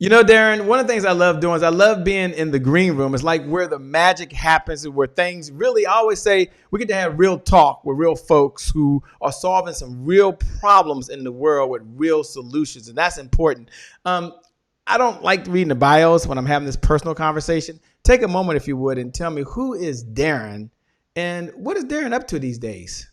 Darren, one of the things I love doing is I love being in the green room. It's like where the magic happens and where things really, I always say, we get to have real talk with real folks who are solving some real problems in the world with real solutions. And that's important. I don't like reading the bios when I'm having this personal conversation. Take a moment, if you would, and tell me, who is Darin and what is Darin up to these days?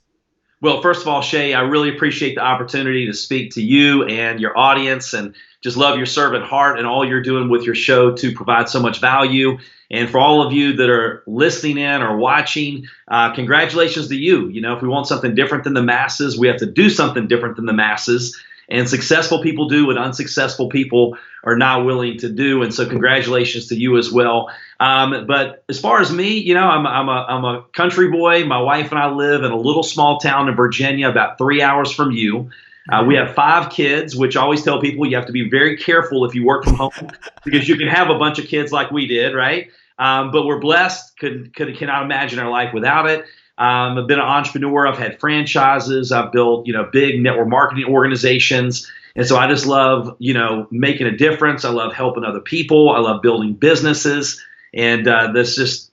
Well, first of all, Shay, I really appreciate the opportunity to speak to you and your audience, and just love your servant heart and all you're doing with your show to provide so much value. And for all of you that are listening in or watching, congratulations to you. If we want something different than the masses, we have to do something different than the masses. And successful people do what unsuccessful people are not willing to do. And so congratulations to you as well. But as far as me, I'm a country boy. My wife and I live in a little small town in Virginia, about 3 hours from you. We have 5 kids, which I always tell people you have to be very careful if you work from home because you can have a bunch of kids like we did, right? But we're blessed. Cannot imagine our life without it. I've been an entrepreneur. I've had franchises. I've built, big network marketing organizations. And so I just love, making a difference. I love helping other people. I love building businesses. And that's just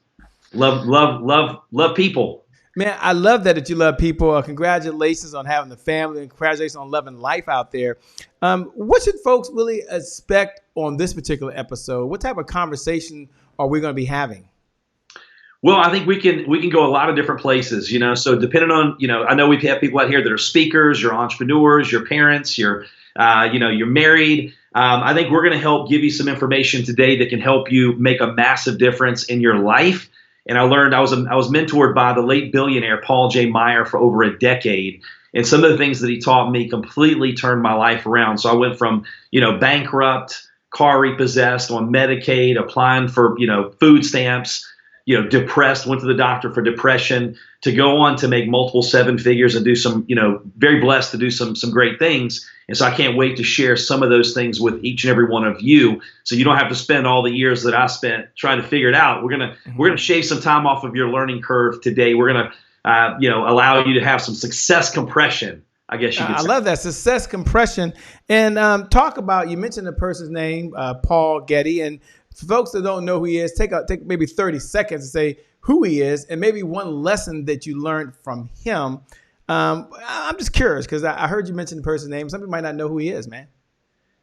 love people. Man, I love that you love people. Congratulations on having the family and congratulations on loving life out there. What should folks really expect on this particular episode? What type of conversation are we going to be having? Well, I think we can go a lot of different places, so depending on, I know we have people out here that are speakers, you're entrepreneurs, you're parents, you're married. I think we're going to help give you some information today that can help you make a massive difference in your life. And I learned I was mentored by the late billionaire Paul J. Meyer for over a decade. And some of the things that he taught me completely turned my life around. So I went from, bankrupt, car repossessed, on Medicaid, applying for, food stamps, depressed, went to the doctor for depression, to go on to make multiple 7 figures and do some, very blessed to do some great things. And so I can't wait to share some of those things with each and every one of you, so you don't have to spend all the years that I spent trying to figure it out. We're gonna shave some time off of your learning curve today. We're gonna allow you to have some success compression, I guess you could say. I love that, success compression. And talk about, you mentioned the person's name, Paul Getty, and for folks that don't know who he is, take maybe 30 seconds to say who he is and maybe one lesson that you learned from him. I'm just curious because I heard you mention the person's name. Some people might not know who he is, man.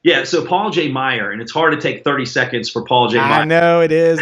Yeah, so Paul J. Meyer, and it's hard to take 30 seconds for Paul J. Meyer. I know it is.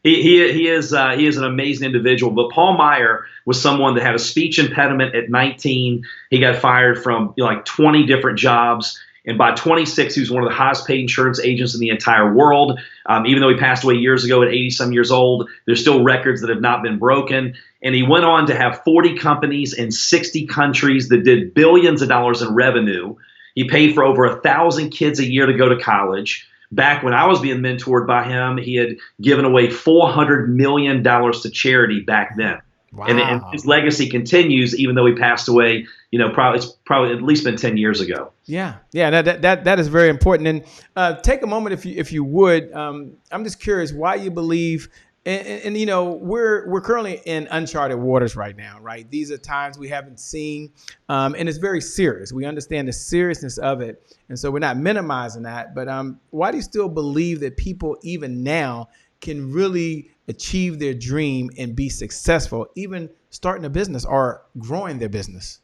He is an amazing individual. But Paul Meyer was someone that had a speech impediment at 19. He got fired from 20 different jobs. And by 26, he was one of the highest paid insurance agents in the entire world. Even though he passed away years ago at 80-some years old, there's still records that have not been broken. And he went on to have 40 companies in 60 countries that did billions of dollars in revenue. He paid for over 1,000 kids a year to go to college. Back when I was being mentored by him, he had given away $400 million to charity back then. Wow. And his legacy continues, even though he passed away. It's probably at least been 10 years ago. Yeah. That is very important. And take a moment, if you would. I'm just curious why you believe. And we're currently in uncharted waters right now, right? These are times we haven't seen, and it's very serious. We understand the seriousness of it, and so we're not minimizing that. But why do you still believe that people even now can really achieve their dream and be successful, even starting a business or growing their business?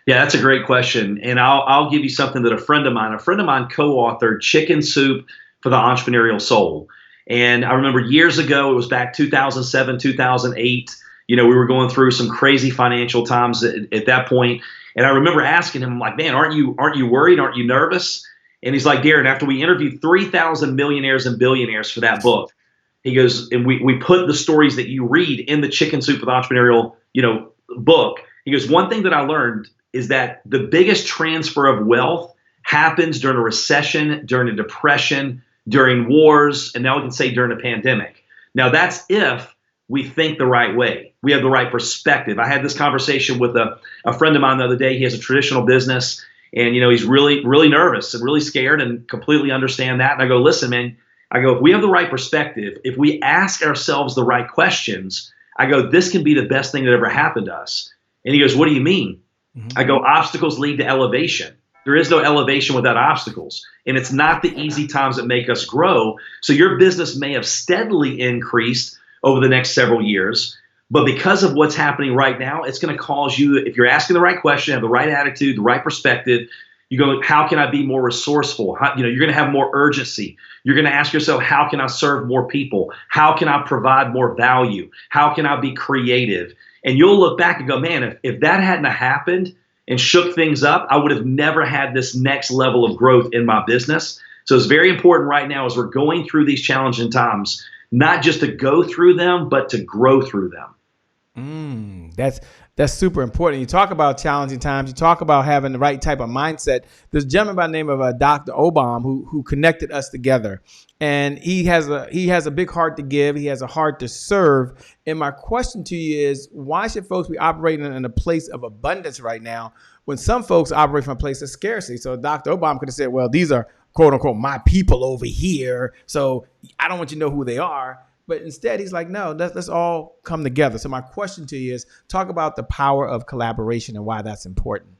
Yeah, that's a great question. And I'll give you something that a friend of mine co-authored, Chicken Soup for the Entrepreneurial Soul. And I remember years ago, it was back 2007, 2008. We were going through some crazy financial times at that point. And I remember asking him, I'm like, man, aren't you worried? Aren't you nervous? And he's like, Darin, after we interviewed 3,000 millionaires and billionaires for that book, he goes, and we put the stories that you read in the Chicken Soup for the Entrepreneurial, book. He goes, one thing that I learned is that the biggest transfer of wealth happens during a recession, during a depression, during wars, and now we can say during a pandemic. Now that's if we think the right way. We have the right perspective. I had this conversation with a friend of mine the other day. He has a traditional business, and he's really, really nervous and really scared, and completely understand that. And I go, listen, man, if we have the right perspective, if we ask ourselves the right questions, I go, this can be the best thing that ever happened to us. And he goes, what do you mean? Mm-hmm. I go, obstacles lead to elevation. There is no elevation without obstacles. And it's not the easy times that make us grow. So your business may have steadily increased over the next several years. But because of what's happening right now, it's going to cause you, if you're asking the right question, have the right attitude, the right perspective, you go, how can I be more resourceful? You're going to have more urgency. You're going to ask yourself, how can I serve more people? How can I provide more value? How can I be creative? And you'll look back and go, man, if that hadn't happened and shook things up, I would have never had this next level of growth in my business. So it's very important right now as we're going through these challenging times, not just to go through them, but to grow through them. That's super important. You talk about challenging times. You talk about having the right type of mindset. There's a gentleman by the name of Dr. Obam who connected us together, and he has a big heart to give. He has a heart to serve. And my question to you is, why should folks be operating in a place of abundance right now when some folks operate from a place of scarcity? So Dr. Obama could have said, well, these are quote unquote my people over here, so I don't want you to know who they are. But instead, he's like, no, let's all come together. So my question to you is, talk about the power of collaboration and why that's important.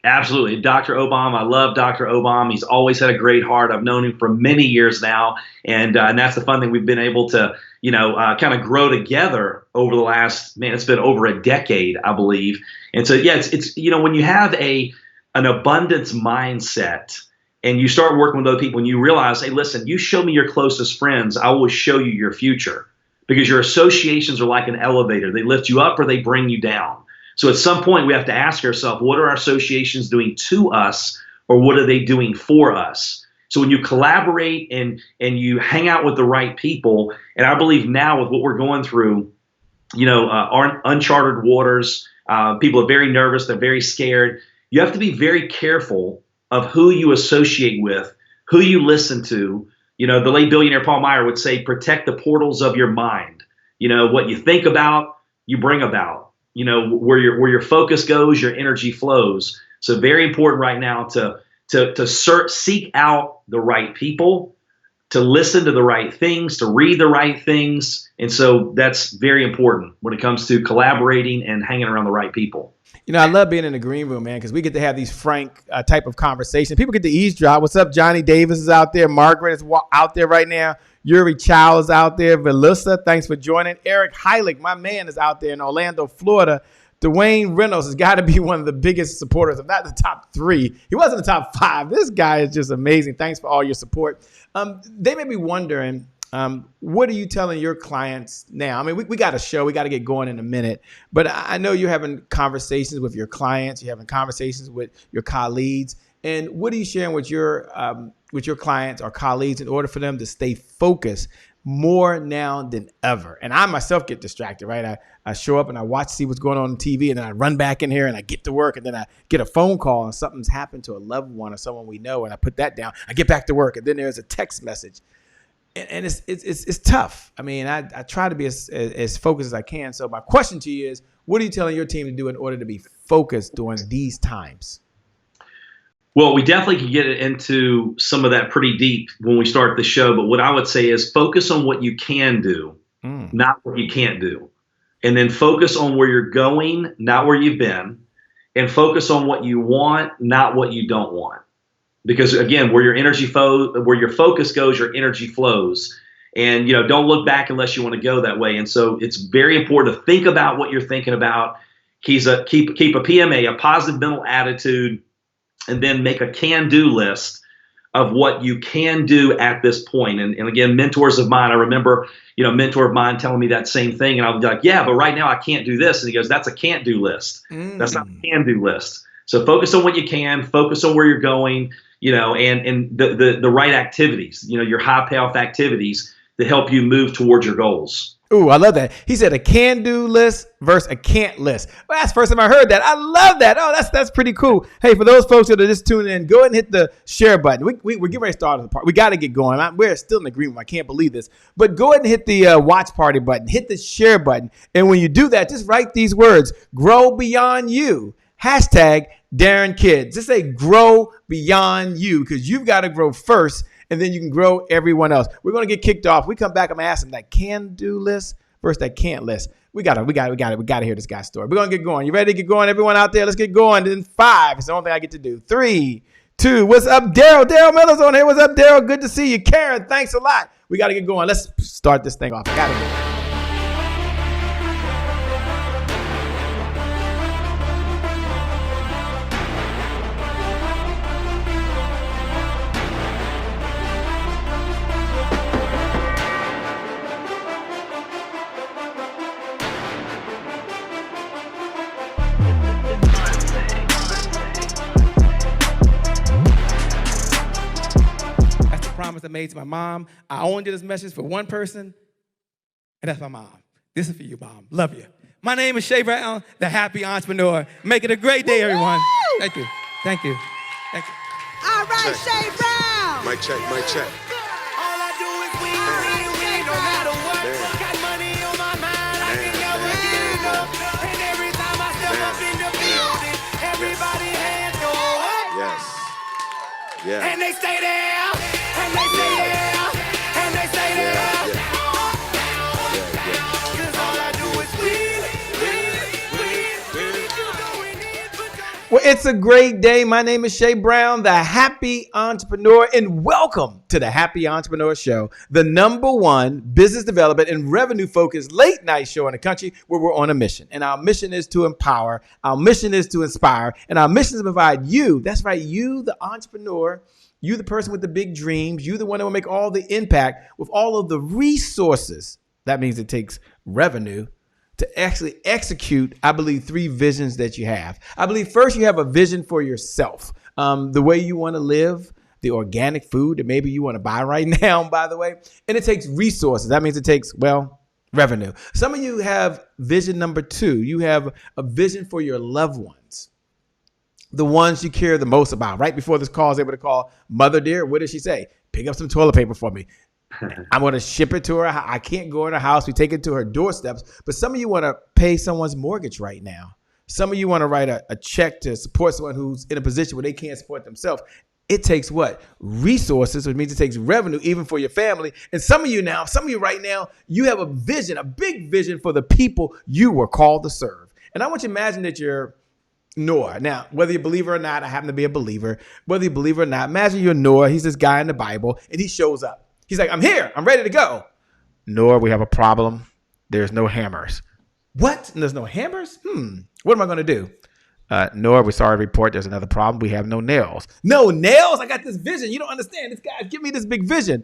Absolutely. Dr. Obama, I love Dr. Obama. He's always had a great heart. I've known him for many years now. And that's the fun thing. We've been able to, kind of grow together over the last, it's been over a decade, I believe. And so, yeah, it's when you have an abundance mindset, and you start working with other people and you realize, hey, listen, you show me your closest friends, I will show you your future. Because your associations are like an elevator. They lift you up or they bring you down. So at some point we have to ask ourselves, what are our associations doing to us, or what are they doing for us? So when you collaborate and you hang out with the right people, and I believe now with what we're going through, our uncharted waters, people are very nervous, they're very scared. You have to be very careful of who you associate with, who you listen to. The late billionaire Paul Meyer would say, protect the portals of your mind. What you think about, you bring about. Where your focus goes, your energy flows. So very important right now to seek out the right people, to listen to the right things, to read the right things. And so that's very important when it comes to collaborating and hanging around the right people. I love being in the green room, man, because we get to have these frank type of conversations. People get to eavesdrop. What's up? Johnny Davis is out there. Margaret is out there right now. Yuri Chow is out there. Velissa, thanks for joining. Eric Heilig, my man, is out there in Orlando, Florida. Dwayne Reynolds has got to be one of the biggest supporters, if not the top 3. He was in the top 5. This guy is just amazing. Thanks for all your support. They may be wondering, what are you telling your clients now? I mean, we got a show. We got to get going in a minute. But I know you're having conversations with your clients. You're having conversations with your colleagues. And what are you sharing with your clients or colleagues in order for them to stay focused more now than ever? And I myself get distracted, right? I show up and I watch, see what's going on TV, and then I run back in here and I get to work, and then I get a phone call and something's happened to a loved one or someone we know, and I put that down. I get back to work, and then there's a text message. And it's tough. I mean, I try to be as focused as I can. So my question to you is, what are you telling your team to do in order to be focused during these times? Well, we definitely can get into some of that pretty deep when we start the show. But what I would say is focus on what you can do, not what you can't do. And then focus on where you're going, not where you've been. And focus on what you want, not what you don't want. Because again, where your focus goes, your energy flows. And don't look back unless you want to go that way. And so it's very important to think about what you're thinking about. Keep a PMA, a positive mental attitude, and then make a can-do list of what you can do at this point. And again, mentors of mine, I remember, a mentor of mine telling me that same thing. And I was like, yeah, but right now I can't do this. And he goes, that's a can't-do list. That's not a can-do list. So focus on what you can, focus on where you're going, and the right activities, your high payoff activities to help you move towards your goals. Ooh, I love that. He said a can-do list versus a can't list. Well, that's the first time I heard that. I love that. Oh, that's pretty cool. Hey, for those folks that are just tuning in, go ahead and hit the share button. We're getting ready to start the part. We got to get going. We're still in agreement. I can't believe this. But go ahead and hit the watch party button. Hit the share button. And when you do that, just write these words: grow beyond you. Hashtag Darin Kidd. Just say grow beyond you, because you've got to grow first, and then you can grow everyone else. We're going to get kicked off. We come back, I'm going to ask them that can-do list versus that can't list. We gotta hear this guy's story. We're gonna get going. You ready to get going? Everyone out there, let's get going. Then 5. It's the only thing I get to do. 3, 2. What's up, Daryl? Daryl Miller's on here. What's up, Daryl? Good to see you. Karen, thanks a lot. We gotta get going. Let's start this thing off. Gotta go. Promise I made to my mom. I only did this message for one person, and that's my mom. This is for you, Mom. Love you. My name is Shay Brown, the happy entrepreneur. Make it a great day, everyone. Thank you. Thank you. Thank you. All right, Shay Brown. Mic check, mic check. All I do is win, no matter what. Got money on my mind, I can never get enough. And every time I step up in the building, everybody hands go up. Yes. Yeah. And they stay there. And they stay there, and they stay there. Cause all I do is win. Well, it's a great day. My name is Shay Brown, the happy entrepreneur, and welcome to the Happy Entrepreneur Show, the #1 business development and revenue focused late night show in the country where we're on a mission. And our mission is to empower, our mission is to inspire, and our mission is to provide you, that's right, you, the entrepreneur, you, the person with the big dreams, you, the one that will make all the impact with all of the resources. That means it takes revenue to actually execute, I believe, 3 visions that you have. I believe first you have a vision for yourself, the way you want to live, the organic food that maybe you want to buy right now, by the way. And it takes resources. That means it takes, well, revenue. Some of you have vision number 2. You have a vision for your loved ones. The ones you care the most about. Right before this call, I was able to call Mother Dear. What did she say? Pick up some toilet paper for me. I'm going to ship it to her. I can't go in her house. We take it to her doorsteps. But some of you want to pay someone's mortgage right now. Some of you want to write a check to support someone who's in a position where they can't support themselves. It takes what? Resources, which means it takes revenue even for your family. And some of you right now, you have a vision, a big vision for the people you were called to serve. And I want you to imagine that you're Noah. Now, whether you believe it or not, I happen to be a believer. Whether you believe it or not, imagine you're Noah. He's this guy in the Bible, and he shows up. He's like, I'm here. I'm ready to go. Noah, we have a problem. There's no hammers. What? And there's no hammers? What am I going to do? Noah, we're sorry to report there's another problem. We have no nails. No nails? I got this vision. You don't understand. This guy, give me this big vision.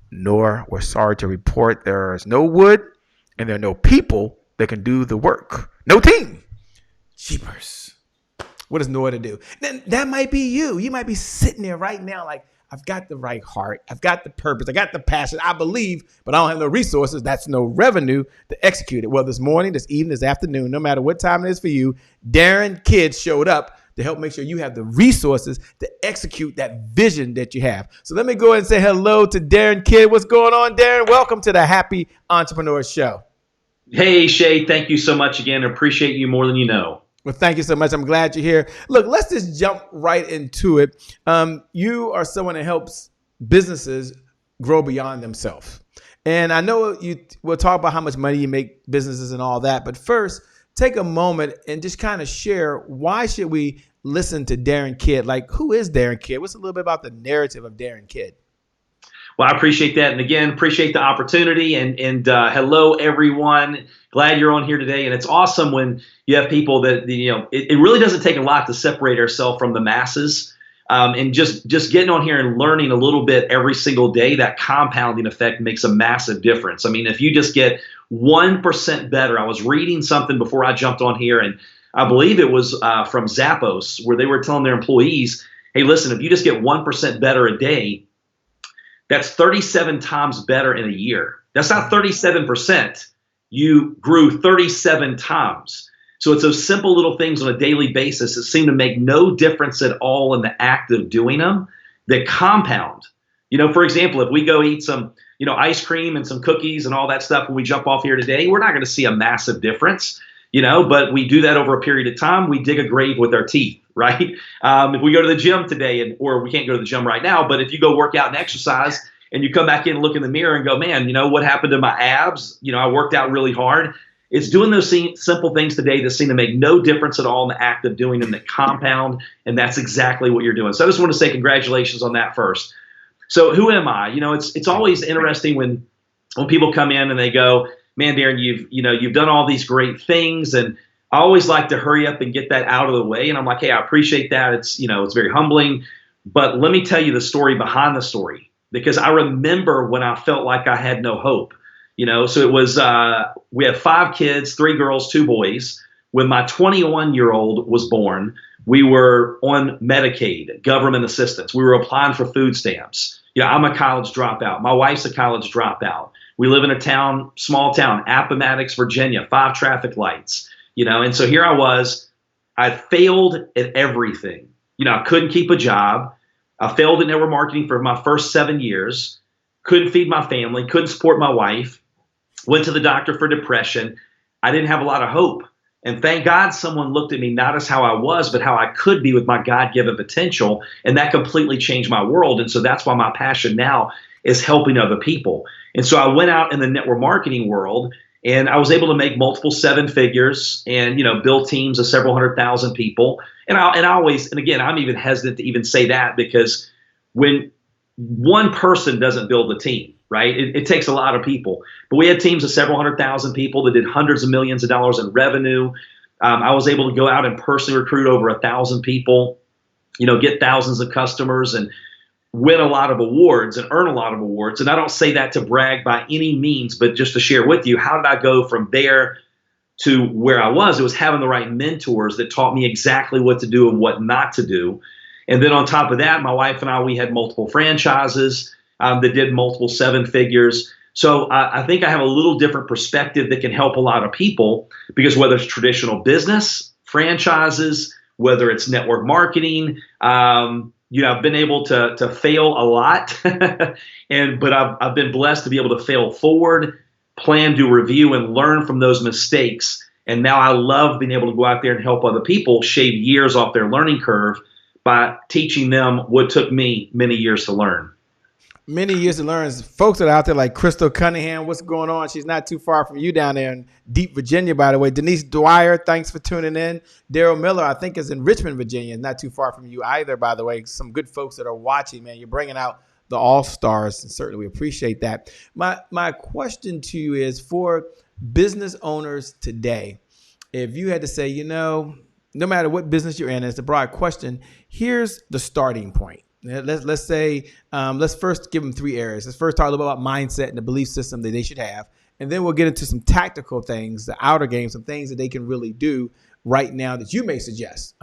Noah, we're sorry to report there's no wood, and there are no people that can do the work. No team. Jeepers. What is Noah to do? Then that might be you. You might be sitting there right now like, I've got the right heart. I've got the purpose. I got the passion. I believe, but I don't have no resources. That's no revenue to execute it. Well, this morning, this evening, this afternoon, no matter what time it is for you, Darin Kidd showed up to help make sure you have the resources to execute that vision that you have. So let me go ahead and say hello to Darin Kidd. What's going on, Darin? Welcome to the Happy Entrepreneur Show. Hey, Shay, thank you so much again. I appreciate you more than you know. Well, thank you so much. I'm glad you're here. Look, let's just jump right into it. You are someone that helps businesses grow beyond themselves. And I know we'll talk about how much money you make businesses and all that. But first, take a moment and just kind of share, why should we listen to Darin Kidd? Like, who is Darin Kidd? What's a little bit about the narrative of Darin Kidd? Well, I appreciate that. And again, appreciate the opportunity. And hello, everyone. Glad you're on here today. And it's awesome when you have people that, it really doesn't take a lot to separate ourselves from the masses. And just getting on here and learning a little bit every single day, that compounding effect makes a massive difference. I mean, if you just get 1% better, I was reading something before I jumped on here, and I believe it was from Zappos, where they were telling their employees, hey, listen, if you just get 1% better a day, that's 37 times better in a year. That's not 37%. You grew 37 times. So it's those simple little things on a daily basis that seem to make no difference at all in the act of doing them that compound. For example, if we go eat some, ice cream and some cookies and all that stuff when we jump off here today, we're not going to see a massive difference, but we do that over a period of time. We dig a grave with our teeth, right? If we go to the gym today, or we can't go to the gym right now, but if you go work out and exercise and you come back in and look in the mirror and go, man, what happened to my abs? I worked out really hard. It's doing those simple things today that seem to make no difference at all in the act of doing them that compound, and that's exactly what you're doing. So I just want to say congratulations on that first. So who am I? It's always interesting when people come in and they go, man, Darin, you've done all these great things, and I always like to hurry up and get that out of the way. And I'm like, hey, I appreciate that. It's very humbling, but let me tell you the story behind the story, because I remember when I felt like I had no hope. So it was, we have 5 kids, 3 girls, 2 boys. When my 21-year-old was born, we were on Medicaid, government assistance. We were applying for food stamps. I'm a college dropout. My wife's a college dropout. We live in a small town, Appomattox, Virginia, 5 traffic lights, and so here I was. I failed at everything. I couldn't keep a job. I failed at network marketing for my first 7 years, couldn't feed my family, couldn't support my wife, went to the doctor for depression. I didn't have a lot of hope. And thank God someone looked at me not as how I was, but how I could be with my God-given potential. And that completely changed my world. And so that's why my passion now is helping other people. And so I went out in the network marketing world, and I was able to make multiple 7 figures and, build teams of several 100,000 people. And again, I'm even hesitant to even say that, because when one person doesn't build a team, right? It takes a lot of people. But we had teams of several 100,000 people that did hundreds of millions of dollars in revenue. I was able to go out and personally recruit over 1,000 people, get thousands of customers, and win a lot of awards and earn a lot of awards. And I don't say that to brag by any means, but just to share with you, how did I go from there to where I was? It was having the right mentors that taught me exactly what to do and what not to do. And then on top of that, my wife and I, we had multiple franchises that did multiple 7 figures. So I think I have a little different perspective that can help a lot of people, because whether it's traditional business, franchises, whether it's network marketing, I've been able to fail a lot, but I've been blessed to be able to fail forward, plan, do review, and learn from those mistakes. And now I love being able to go out there and help other people shave years off their learning curve by teaching them what took me many years to learn. Many years to learn. Folks that are out there like Crystal Cunningham, what's going on? She's not too far from you down there in deep Virginia, by the way. Denise Dwyer, thanks for tuning in. Daryl Miller, I think, is in Richmond, Virginia, not too far from you either, by the way. Some good folks that are watching, man. You're bringing out the all-stars, and certainly we appreciate that. My question to you is, for business owners today, if you had to say, no matter what business you're in, it's a broad question, here's the starting point. Let's say, let's first give them 3 areas. Let's first talk a little bit about mindset and the belief system that they should have. And then we'll get into some tactical things, the outer game, some things that they can really do right now that you may suggest.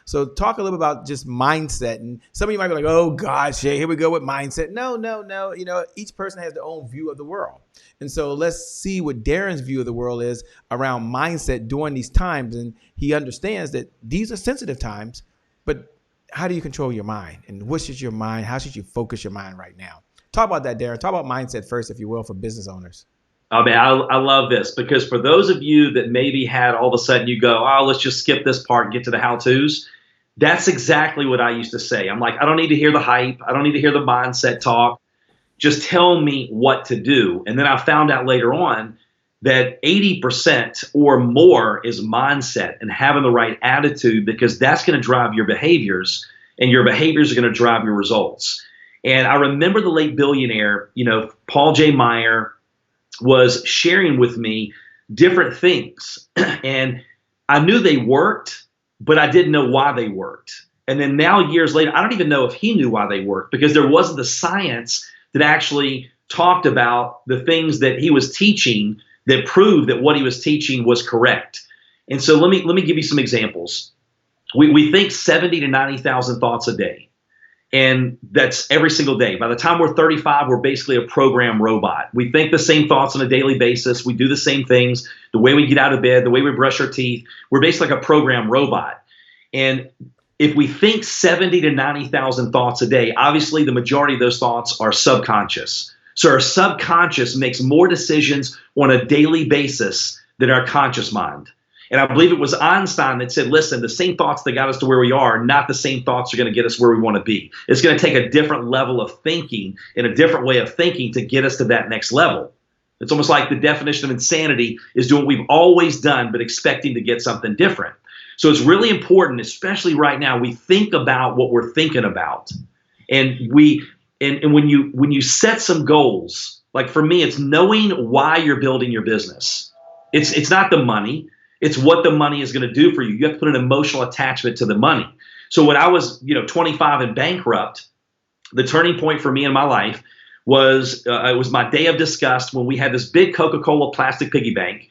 So talk a little bit about just mindset. And some of you might be like, oh, God, Shay, here we go with mindset. No. Each person has their own view of the world. And so let's see what Darin's view of the world is around mindset during these times. And he understands that these are sensitive times, but how do you control your mind? And what should your mind, how should you focus your mind right now? Talk about that, Darin. Talk about mindset first, if you will, for business owners. Oh, man, I love this, because for those of you that maybe had all of a sudden you go, oh, let's just skip this part and get to the how-tos. That's exactly what I used to say. I'm like, I don't need to hear the hype. I don't need to hear the mindset talk. Just tell me what to do. And then I found out later on that 80% or more is mindset and having the right attitude, because that's going to drive your behaviors, and your behaviors are going to drive your results. And I remember the late billionaire, Paul J. Meyer, was sharing with me different things. And I knew they worked, but I didn't know why they worked. And then now, years later, I don't even know if he knew why they worked, because there wasn't the science that actually talked about the things that he was teaching that proved that what he was teaching was correct. And so let me give you some examples. We think 70 to 90,000 thoughts a day. And that's every single day. By the time we're 35, we're basically a program robot. We think the same thoughts on a daily basis. We do the same things, the way we get out of bed, the way we brush our teeth. We're basically like a program robot. And if we think 70 to 90,000 thoughts a day, obviously the majority of those thoughts are subconscious. So our subconscious makes more decisions on a daily basis than our conscious mind. And I believe it was Einstein that said, listen, the same thoughts that got us to where we are, not the same thoughts are going to get us where we want to be. It's going to take a different level of thinking and a different way of thinking to get us to that next level. It's almost like the definition of insanity is doing what we've always done, but expecting to get something different. So it's really important, especially right now, we think about what we're thinking about. And when you set some goals, like for me, it's knowing why you're building your business. It's not the money. It's what the money is going to do for you. You have to put an emotional attachment to the money. So when I was 25 and bankrupt, the turning point for me in my life was it was my day of disgust when we had this big Coca-Cola plastic piggy bank,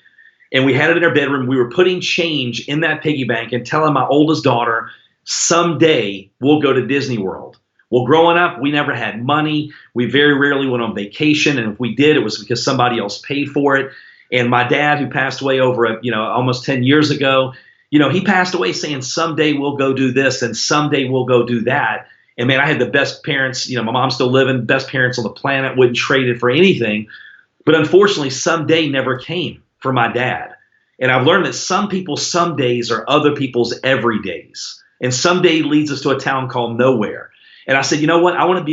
and we had it in our bedroom. We were putting change in that piggy bank and telling my oldest daughter, someday we'll go to Disney World. Well, growing up, we never had money. We very rarely went on vacation, and if we did, it was because somebody else paid for it. And my dad, who passed away over almost 10 years ago, he passed away saying someday we'll go do this and someday we'll go do that. And man, I had the best parents. My mom's still living, best parents on the planet, wouldn't trade it for anything. But unfortunately, someday never came for my dad. And I've learned that some people, some days are other people's every days. And someday leads us to a town called nowhere. And I said, you know what? I want to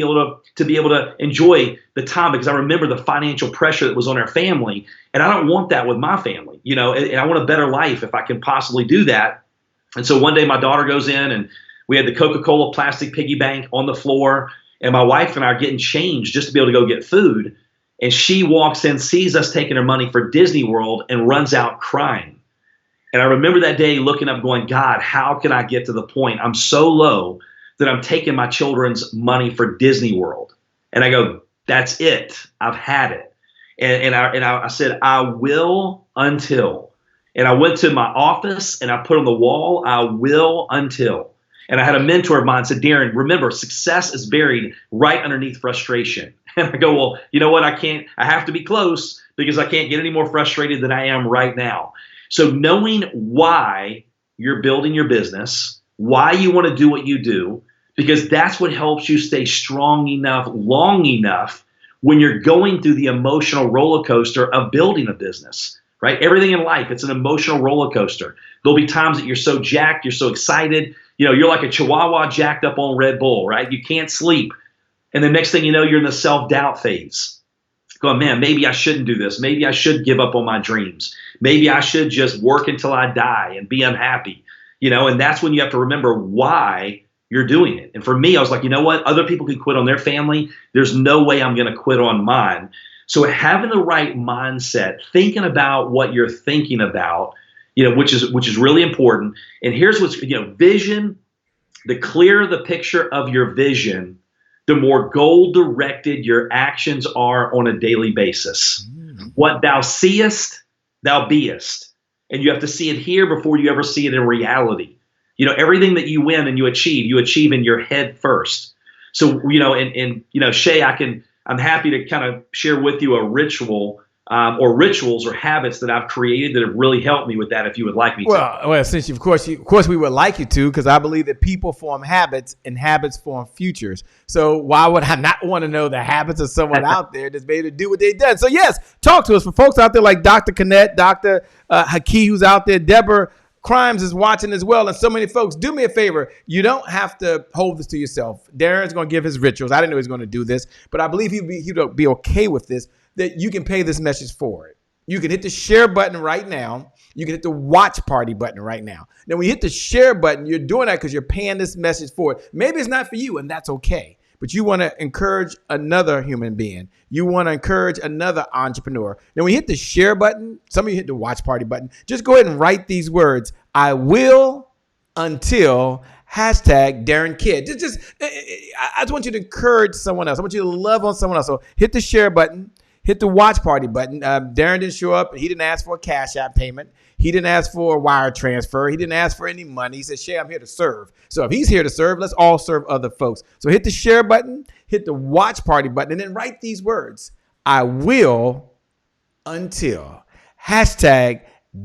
be able to enjoy the time, because I remember the financial pressure that was on our family. And I don't want that with my family, and I want a better life if I can possibly do that. And so one day my daughter goes in, and we had the Coca-Cola plastic piggy bank on the floor, and my wife and I are getting changed just to be able to go get food. And she walks in, sees us taking her money for Disney World, and runs out crying. And I remember that day looking up going, God, how can I get to the point I'm so low that I'm taking my children's money for Disney World? And I go, that's it. I've had it. And I said, I will until. And I went to my office and I put on the wall, I will until. And I had a mentor of mine said, Darin, remember, success is buried right underneath frustration. And I go, well, you know what? I have to be close, because I can't get any more frustrated than I am right now. So knowing why you're building your business, why you want to do what you do, because that's what helps you stay strong enough, long enough when you're going through the emotional roller coaster of building a business, right? Everything in life, it's an emotional roller coaster. There'll be times that you're so jacked, you're so excited, you're like a chihuahua jacked up on Red Bull, right? You can't sleep. And the next thing you know, you're in the self-doubt phase. Going, man, maybe I shouldn't do this. Maybe I should give up on my dreams. Maybe I should just work until I die and be unhappy, and that's when you have to remember why you're doing it. And for me, I was like, you know what? Other people can quit on their family. There's no way I'm going to quit on mine. So having the right mindset, thinking about what you're thinking about, which is really important. And here's what's, vision, the clearer the picture of your vision, the more goal-directed your actions are on a daily basis. What thou seest, thou beest. And you have to see it here before you ever see it in reality. Everything that you win and you achieve in your head first. So, Shay, I'm happy to kind of share with you a ritual or rituals or habits that I've created that have really helped me with that, if you would like me to. Well, since of course we would like you to, because I believe that people form habits and habits form futures. So why would I not want to know the habits of someone out there that's made to do what they've done? So yes, talk to us. For folks out there like Dr. Kinnett, Dr. Haki, who's out there, Deborah Crimes is watching as well, and so many folks. Do me a favor. You don't have to hold this to yourself. Darin's going to give his rituals. I didn't know he was going to do this, but I believe he'd be okay with this, that you can pay this message forward. You can hit the share button right now. You can hit the watch party button right now. Now, when you hit the share button, you're doing that because you're paying this message forward. Maybe it's not for you, and that's okay. But you want to encourage another human being. You want to encourage another entrepreneur. Now, when you hit the share button, some of you hit the watch party button, just go ahead and write these words: I will until #Darin Kidd. I just want you to encourage someone else. I want you to love on someone else. So hit the share button, hit the watch party button. Darin didn't show up. He didn't ask for a Cash App payment. He didn't ask for a wire transfer. He didn't ask for any money. He said, Shay, I'm here to serve. So if he's here to serve, let's all serve other folks. So hit the share button, hit the watch party button, and then write these words: I will until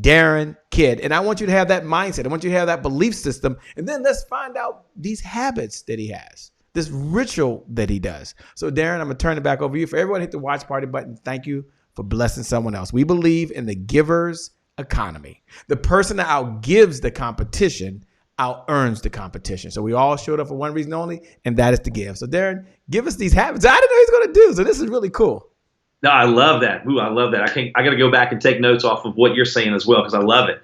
#Darin Kidd. And I want you to have that mindset. I want you to have that belief system. And then let's find out these habits that he has, this ritual that he does. So Darin, I'm going to turn it back over to you. For everyone, hit the watch party button. Thank you for blessing someone else. We believe in the giver's economy. The person that outgives the competition out-earns the competition. So we all showed up for one reason only, and that is to give. So Darin, give us these habits. I didn't know he was going to do. So this is really cool. No, I love that. Ooh, I love that. I got to go back and take notes off of what you're saying as well because I love it.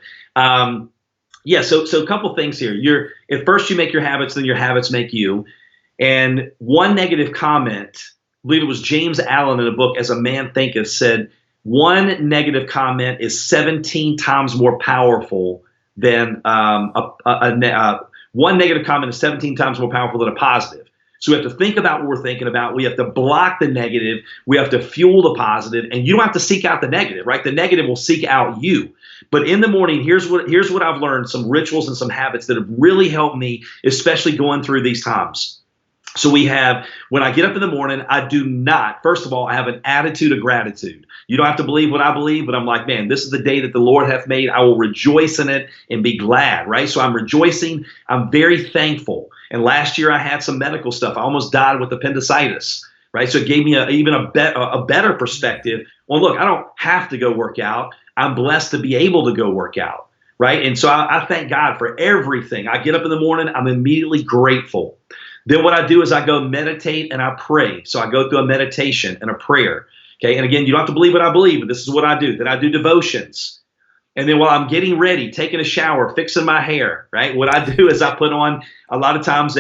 Yeah. So a couple things here. At first you make your habits, then your habits make you. And one negative comment, I believe it was James Allen in a book, As a Man Thinketh, said one negative comment is 17 times more powerful than one negative comment is 17 times more powerful than a positive. So we have to think about what we're thinking about. We have to block the negative. We have to fuel the positive. And you don't have to seek out the negative, right? The negative will seek out you. But in the morning, here's what I've learned, some rituals and some habits that have really helped me, especially going through these times. So when I get up in the morning, I do not, first of all, I have an attitude of gratitude. You don't have to believe what I believe, but I'm like, man, this is the day that the Lord hath made. I will rejoice in it and be glad, right? So I'm rejoicing. I'm very thankful. And last year I had some medical stuff. I almost died with appendicitis, right? So it gave me even a better perspective. Well, look, I don't have to go work out. I'm blessed to be able to go work out, right? And so I thank God for everything. I get up in the morning, I'm immediately grateful. Then what I do is I go meditate and I pray. So I go through a meditation and a prayer. Okay. And again, you don't have to believe what I believe, but this is what I do. Then I do devotions. And then while I'm getting ready, taking a shower, fixing my hair, right? What I do is I put on a lot of times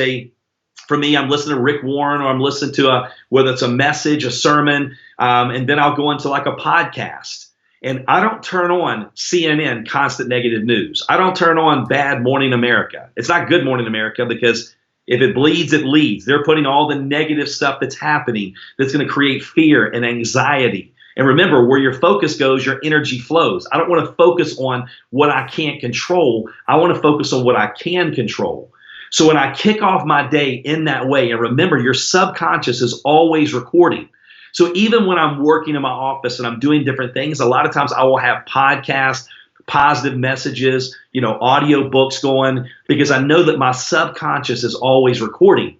for me, I'm listening to Rick Warren or I'm listening to whether it's a message, a sermon, and then I'll go into like a podcast. And I don't turn on CNN, constant negative news. I don't turn on Bad Morning America. It's not Good Morning America because if it bleeds, it leads. They're putting all the negative stuff that's happening that's going to create fear and anxiety. And remember, where your focus goes, your energy flows. I don't want to focus on what I can't control. I want to focus on what I can control. So when I kick off my day in that way, and remember, your subconscious is always recording. So even when I'm working in my office and I'm doing different things, a lot of times I will have podcasts, positive messages, audio books going, because I know that my subconscious is always recording.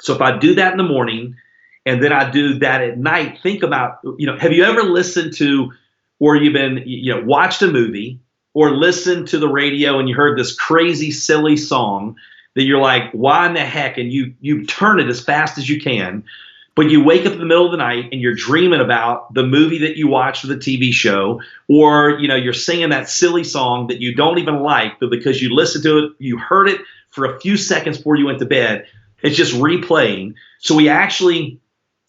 So if I do that in the morning and then I do that at night, think about, have you ever listened to, or you've been, watched a movie or listened to the radio and you heard this crazy, silly song that you're like, why in the heck? And you turn it as fast as you can. But you wake up in the middle of the night and you're dreaming about the movie that you watched or the TV show, or you're singing that silly song that you don't even like, but because you listened to it, you heard it for a few seconds before you went to bed. It's just replaying. So we actually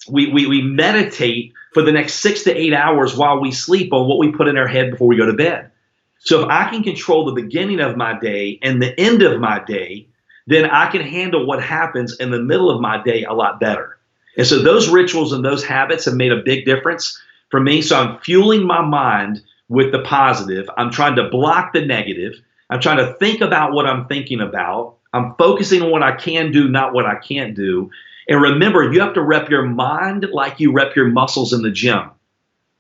we meditate for the next 6 to 8 hours while we sleep on what we put in our head before we go to bed. So if I can control the beginning of my day and the end of my day, then I can handle what happens in the middle of my day a lot better. And so those rituals and those habits have made a big difference for me. So I'm fueling my mind with the positive. I'm trying to block the negative. I'm trying to think about what I'm thinking about. I'm focusing on what I can do, not what I can't do. And remember, you have to rep your mind like you rep your muscles in the gym.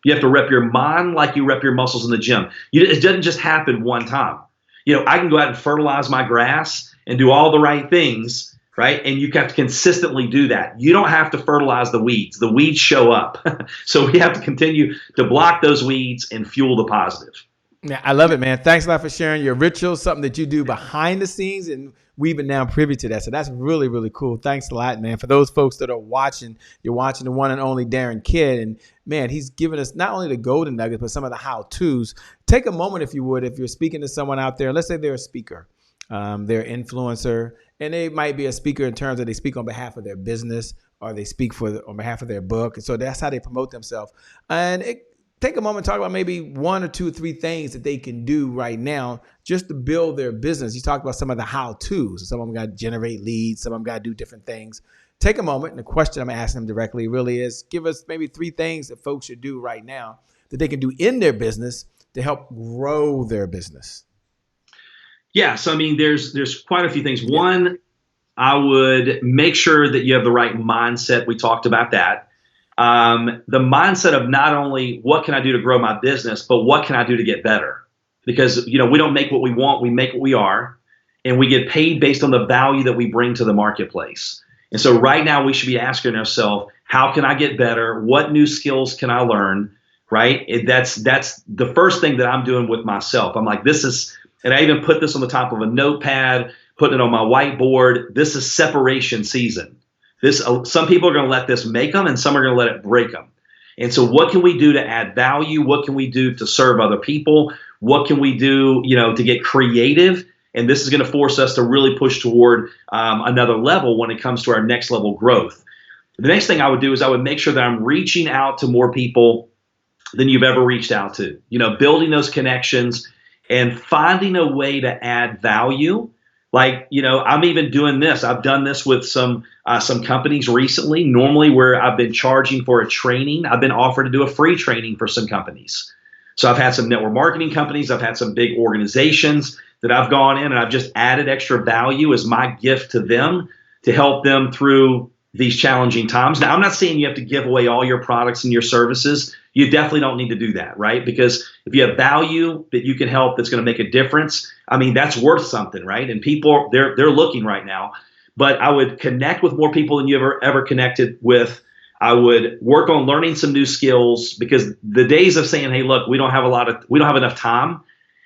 You have to rep your mind like you rep your muscles in the gym. It doesn't just happen one time. I can go out and fertilize my grass and do all the right things, right? And you have to consistently do that. You don't have to fertilize the weeds. The weeds show up. So we have to continue to block those weeds and fuel the positive. Yeah, I love it, man. Thanks a lot for sharing your rituals, something that you do behind the scenes, and we've been now privy to that. So that's really, really cool. Thanks a lot, man. For those folks that are watching, you're watching the one and only Darin Kidd, and man, he's given us not only the golden nuggets, but some of the how-tos. Take a moment, if you would, if you're speaking to someone out there, let's say they're a speaker, they're an influencer, and they might be a speaker in terms of they speak on behalf of their business or they speak on behalf of their book. And so that's how they promote themselves. And take a moment and talk about maybe 1 or 2 or 3 things that they can do right now just to build their business. You talked about some of the how-tos. Some of them got to generate leads. Some of them got to do different things. Take a moment. And the question I'm asking them directly really is, give us maybe 3 things that folks should do right now that they can do in their business to help grow their business. Yeah. So, there's quite a few things. One, I would make sure that you have the right mindset. We talked about that. The mindset of not only what can I do to grow my business, but what can I do to get better? Because, we don't make what we want. We make what we are, and we get paid based on the value that we bring to the marketplace. And so right now we should be asking ourselves, how can I get better? What new skills can I learn? Right. That's the first thing that I'm doing with myself. I'm like, and I even put this on the top of a notepad, putting it on my whiteboard. This is separation season. Some people are going to let this make them, and some are going to let it break them. And so what can we do to add value? What can we do to serve other people? What can we do, to get creative? And this is going to force us to really push toward another level when it comes to our next level growth. The next thing I would do is I would make sure that I'm reaching out to more people than you've ever reached out to, building those connections and finding a way to add value. Like, I'm even doing this. I've done this with some companies recently. Normally where I've been charging for a training, I've been offered to do a free training for some companies. So I've had some network marketing companies. I've had some big organizations that I've gone in and I've just added extra value as my gift to them to help them through these challenging times. Now, I'm not saying you have to give away all your products and your services. You definitely don't need to do that, right? Because if you have value that you can help that's going to make a difference, that's worth something, right? And people, they're looking right now. But I would connect with more people than you ever connected with. I would work on learning some new skills, because the days of saying, hey, look, we don't have enough time.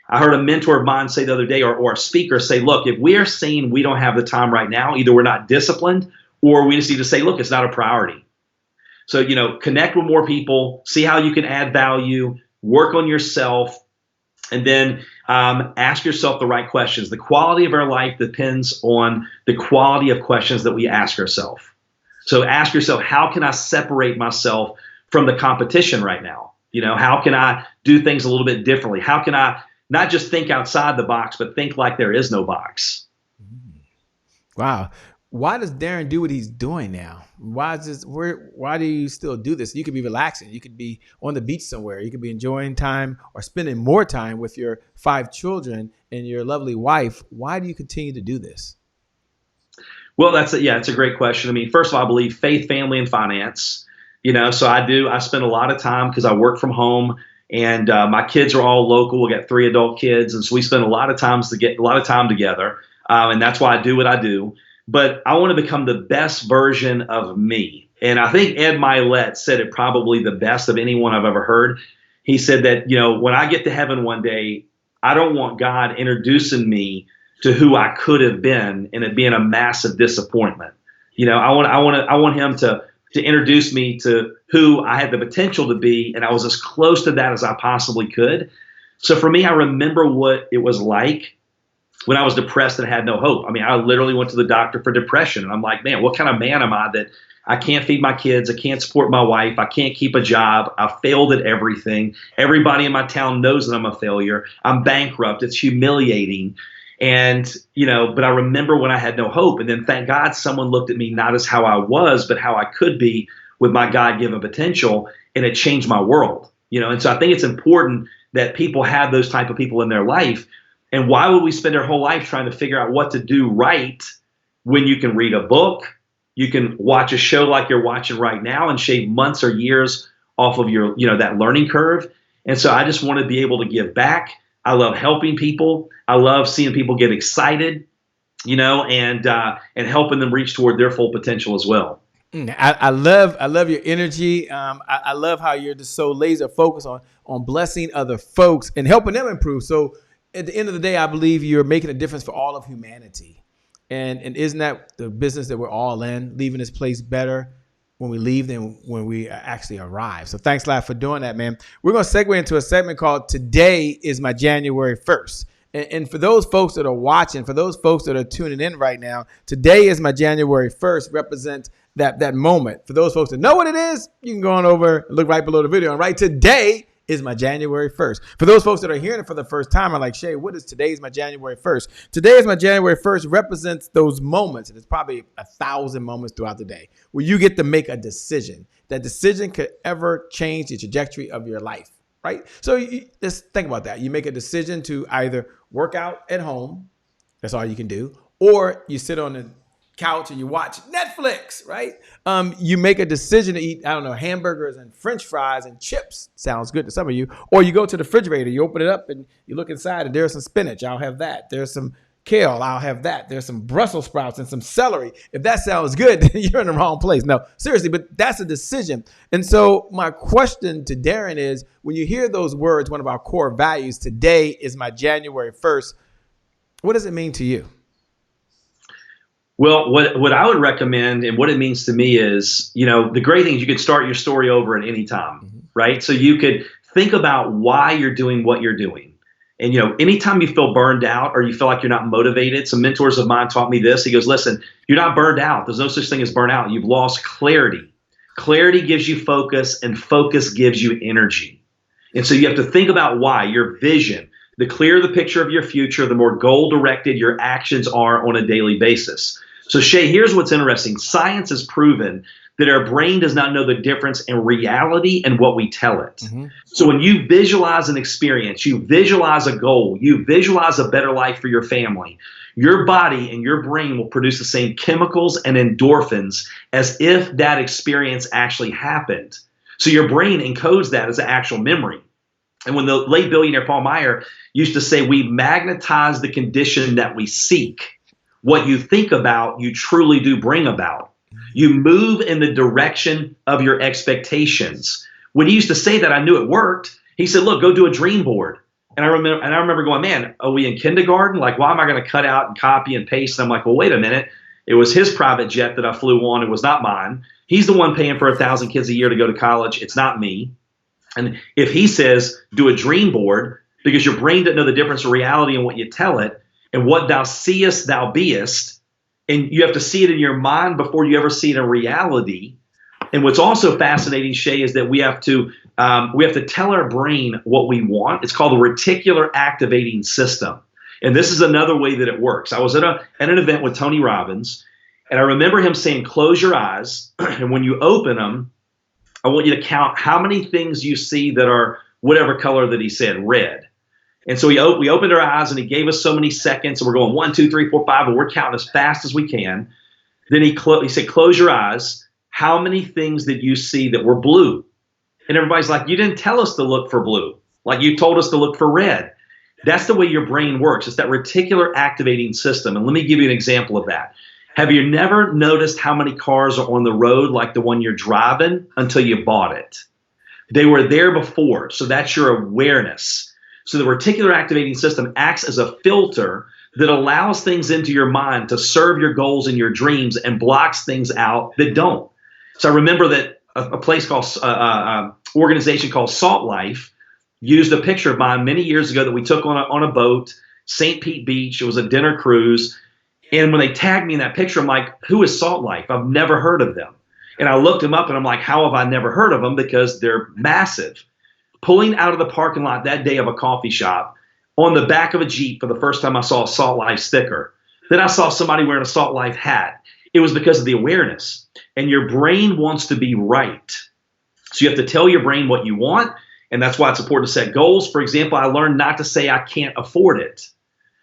I heard a mentor of mine say the other day, or a speaker say, look, if we are saying we don't have the time right now, either we're not disciplined or we just need to say, look, it's not a priority. So, connect with more people, see how you can add value, work on yourself, and then ask yourself the right questions. The quality of our life depends on the quality of questions that we ask ourselves. So ask yourself, how can I separate myself from the competition right now? How can I do things a little bit differently? How can I not just think outside the box, but think like there is no box? Wow. Why does Darin do what he's doing now? Why do you still do this? You could be relaxing. You could be on the beach somewhere. You could be enjoying time or spending more time with your 5 children and your lovely wife. Why do you continue to do this? Well, it's a great question. First of all, I believe faith, family, and finance. So I spend a lot of time because I work from home, and my kids are all local. We got 3 adult kids, and so we spend a lot of time together. And that's why I do what I do. But I want to become the best version of me. And I think Ed Milet said it probably the best of anyone I've ever heard. He said that, when I get to heaven one day, I don't want God introducing me to who I could have been and it being a massive disappointment. I want him to introduce me to who I had the potential to be, and I was as close to that as I possibly could. So for me, I remember what it was like when I was depressed and had no hope. I literally went to the doctor for depression, and I'm like, man, what kind of man am I that I can't feed my kids, I can't support my wife, I can't keep a job, I failed at everything. Everybody in my town knows that I'm a failure. I'm bankrupt. It's humiliating. And, but I remember when I had no hope. And then thank God someone looked at me not as how I was, but how I could be with my God-given potential. And it changed my world, And so I think it's important that people have those type of people in their life. And why would we spend our whole life trying to figure out what to do right when you can read a book, you can watch a show like you're watching right now and shave months or years off of your, that learning curve. And so I just want to be able to give back. I love helping people. I love seeing people get excited, and helping them reach toward their full potential as well. I love your energy. I love how you're just so laser focused on blessing other folks and helping them improve. So at the end of the day, I believe you're making a difference for all of humanity. And isn't that the business that we're all in, leaving this place better when we leave than when we actually arrive? So thanks a lot for doing that, man. We're going to segue into a segment called Today is My January 1st. And for those folks that are watching, for those folks that are tuning in right now, today is my January 1st represents that moment. For those folks that know what it is, you can go on over and look right below the video and write today is my January 1st. For those folks that are hearing it for the first time, are like, Shay, what is today is my January 1st? Today is my January 1st represents those moments, and it's probably 1,000 moments throughout the day where you get to make a decision. That decision could ever change the trajectory of your life, right? So just think about that. You make a decision to either work out at home, that's all you can do, or you sit on the couch and you watch Netflix, right? You make a decision to eat, hamburgers and French fries and chips. Sounds good to some of you. Or you go to the refrigerator, you open it up and you look inside and there's some spinach. I'll have that. There's some kale. I'll have that. There's some Brussels sprouts and some celery. If that sounds good, then you're in the wrong place. No, seriously, but that's a decision. And so my question to Darin is, when you hear those words, one of our core values, today is my January 1st, what does it mean to you? Well, what I would recommend and what it means to me is, the great thing is you could start your story over at any time, right? So you could think about why you're doing what you're doing. And, anytime you feel burned out or you feel like you're not motivated, some mentors of mine taught me this. He goes, listen, you're not burned out. There's no such thing as burnout. You've lost clarity. Clarity gives you focus, and focus gives you energy. And so you have to think about why, your vision. The clearer the picture of your future, the more goal-directed your actions are on a daily basis. So Shay, here's what's interesting. Science has proven that our brain does not know the difference in reality and what we tell it. So when you visualize an experience, you visualize a goal, you visualize a better life for your family, your body and your brain will produce the same chemicals and endorphins as if that experience actually happened. So your brain encodes that as an actual memory. And when the late billionaire Paul Meyer used to say, we magnetize the condition that we seek. What you think about, you truly do bring about. You move in the direction of your expectations. When he used to say that, I knew it worked. He said, look, go do a dream board. And I remember going, man, are we in kindergarten? Like, why am I going to cut out and copy and paste? And I'm like, well, wait a minute. It was his private jet that I flew on. It was not mine. He's the one paying for 1,000 kids a year to go to college. It's not me. And if he says, do a dream board, because your brain doesn't know the difference in reality and what you tell it, and what thou seest, thou beest, and you have to see it in your mind before you ever see it in reality. And what's also fascinating, Shay, is that we have to tell our brain what we want. It's called the reticular activating system. And this is another way that it works. I was at an event with Tony Robbins, and I remember him saying, close your eyes, and when you open them, I want you to count how many things you see that are whatever color that he said, red. And so we opened our eyes, and he gave us so many seconds, and we're going 1, 2, 3, 4, 5, and we're counting as fast as we can. Then he said, close your eyes. How many things did you see that were blue? And everybody's like, you didn't tell us to look for blue. Like, you told us to look for red. That's the way your brain works. It's that reticular activating system. And let me give you an example of that. Have you never noticed how many cars are on the road like the one you're driving until you bought it? They were there before, so that's your awareness. So the reticular activating system acts as a filter that allows things into your mind to serve your goals and your dreams and blocks things out that don't. So I remember that a place called, organization called Salt Life used a picture of mine many years ago that we took on a boat, St. Pete Beach. It was a dinner cruise. And when they tagged me in that picture, I'm like, who is Salt Life? I've never heard of them. And I looked them up and I'm like, how have I never heard of them? Because they're massive. Pulling out of the parking lot that day of a coffee shop, on the back of a Jeep for the first time I saw a Salt Life sticker. Then I saw somebody wearing a Salt Life hat. It was because of the awareness. And your brain wants to be right. So you have to tell your brain what you want. And that's why it's important to set goals. For example, I learned not to say I can't afford it.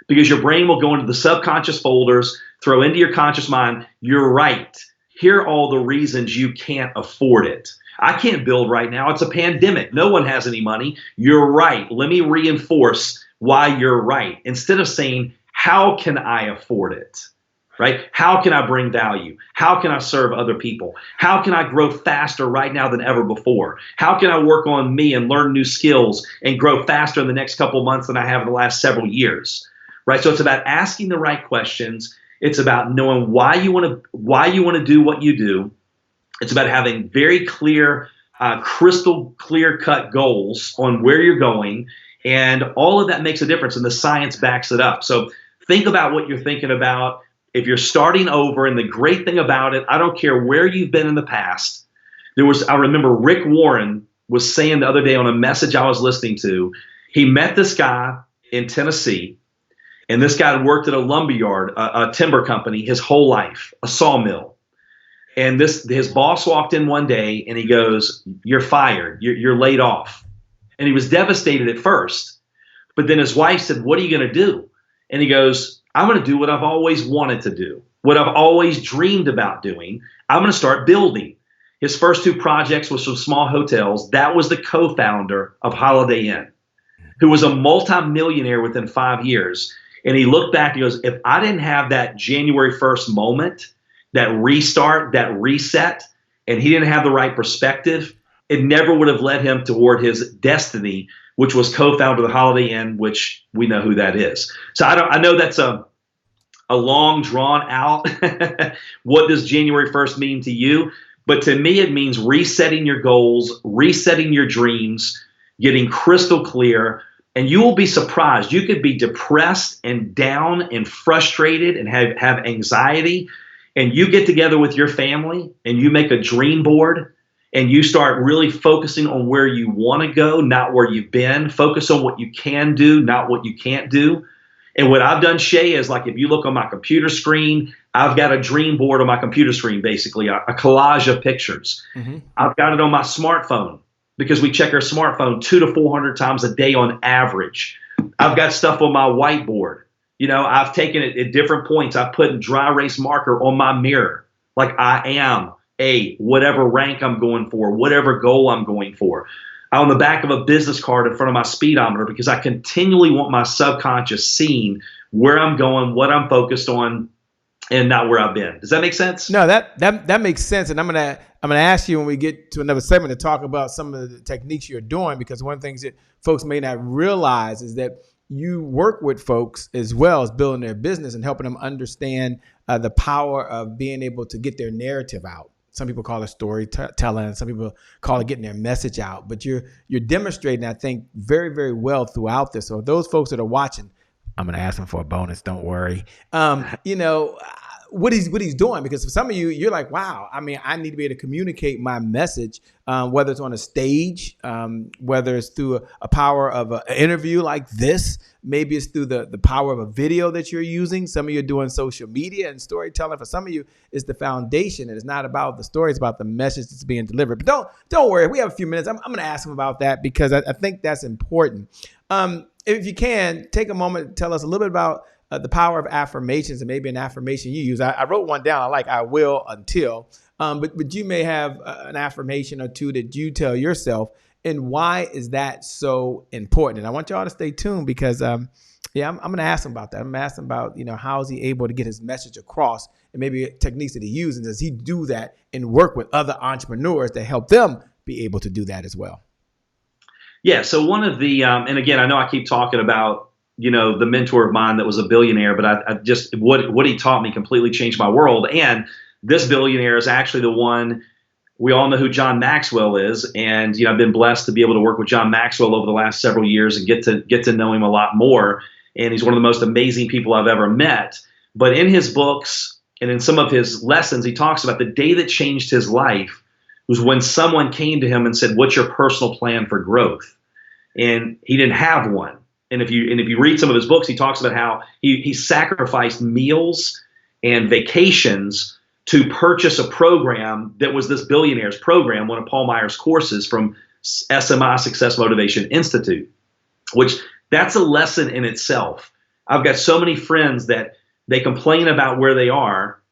Because your brain will go into the subconscious folders, throw into your conscious mind, you're right. Here are all the reasons you can't afford it. I can't build right now. It's a pandemic. No one has any money. You're right. Let me reinforce why you're right. Instead of saying, how can I afford it? Right? How can I bring value? How can I serve other people? How can I grow faster right now than ever before? How can I work on me and learn new skills and grow faster in the next couple of months than I have in the last several years? Right? So it's about asking the right questions. It's about knowing why you want to do what you do. It's about having very clear, crystal clear cut goals on where you're going. And all of that makes a difference, and the science backs it up. So think about what you're thinking about. If you're starting over, and the great thing about it, I don't care where you've been in the past. I remember Rick Warren was saying the other day on a message I was listening to, he met this guy in Tennessee, and this guy had worked at a lumberyard, a timber company his whole life, a sawmill. And his boss walked in one day and he goes, you're fired, you're laid off. And he was devastated at first. But then his wife said, what are you going to do? And he goes, I'm going to do what I've always wanted to do, what I've always dreamed about doing. I'm going to start building. His first 2 projects was some small hotels. That was the co-founder of Holiday Inn, who was a multimillionaire within 5 years. And he looked back and he goes, if I didn't have that January 1st moment, that restart, that reset, and he didn't have the right perspective, it never would have led him toward his destiny, which was co-founder of the Holiday Inn, which we know who that is. So I know that's a a long drawn out, what does January 1st mean to you? But to me, it means resetting your goals, resetting your dreams, getting crystal clear, and you will be surprised. You could be depressed and down and frustrated and have anxiety, and you get together with your family and you make a dream board and you start really focusing on where you want to go, not where you've been. Focus on what you can do, not what you can't do. And what I've done, Shay, is like if you look on my computer screen, I've got a dream board on my computer screen, basically a collage of pictures. Mm-hmm. I've got it on my smartphone because we check our smartphone 200 to 400 times a day on average. I've got stuff on my whiteboard. You know, I've taken it at different points. I've put dry erase marker on my mirror, like I am a whatever rank I'm going for, whatever goal I'm going for. On the back of a business card in front of my speedometer, because I continually want my subconscious seeing where I'm going, what I'm focused on, and not where I've been. Does that make sense? No, that makes sense. And I'm gonna ask you when we get to another segment to talk about some of the techniques you're doing, because one of the things that folks may not realize is that you work with folks as well as building their business and helping them understand the power of being able to get their narrative out. Some people call it storytelling. Some people call it getting their message out. But you're demonstrating, I think, very, very well throughout this. So those folks that are watching, I'm going to ask them for a bonus. Don't worry. You know, what he's doing, because for some of you, you're like, wow, I mean, I need to be able to communicate my message, whether it's on a stage, whether it's through a power of an interview like this, maybe it's through the power of a video that you're using. Some of you are doing social media and storytelling. For some of you, it's the foundation, and it's not about the story, it's about the message that's being delivered. But don't worry, we have a few minutes. I'm going to ask him about that because I think that's important. If you can, take a moment to tell us a little bit about the power of affirmations, and maybe an affirmation you use. I wrote one down. I like I will until, but you may have an affirmation or two that you tell yourself. And why is that so important? And I want y'all to stay tuned because, I'm going to ask him about that. I'm going to ask him about, how is he able to get his message across, and maybe techniques that he uses. And does he do that and work with other entrepreneurs to help them be able to do that as well? Yeah. So one of the, and again, I know I keep talking about, the mentor of mine that was a billionaire, but I just, what he taught me completely changed my world. And this billionaire is actually the one, we all know who John Maxwell is. And, I've been blessed to be able to work with John Maxwell over the last several years and get to know him a lot more. And he's one of the most amazing people I've ever met. But in his books and in some of his lessons, he talks about the day that changed his life was when someone came to him and said, "What's your personal plan for growth?" And he didn't have one. And if you read some of his books, he talks about how he sacrificed meals and vacations to purchase a program that was this billionaire's program, one of Paul Meyer's courses from SMI, Success Motivation Institute, which that's a lesson in itself. I've got so many friends that they complain about where they are,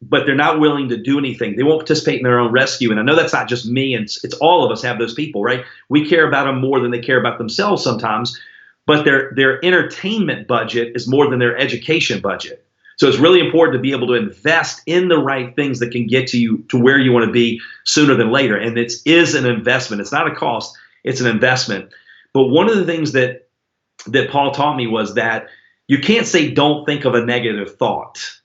but they're not willing to do anything. They won't participate in their own rescue. And I know that's not just me, and it's all of us have those people, right? We care about them more than they care about themselves sometimes, but their entertainment budget is more than their education budget. So it's really important to be able to invest in the right things that can get you to where you want to be sooner than later. And it is an investment. It's not a cost. It's an investment. But one of the things that Paul taught me was that you can't say don't think of a negative thought.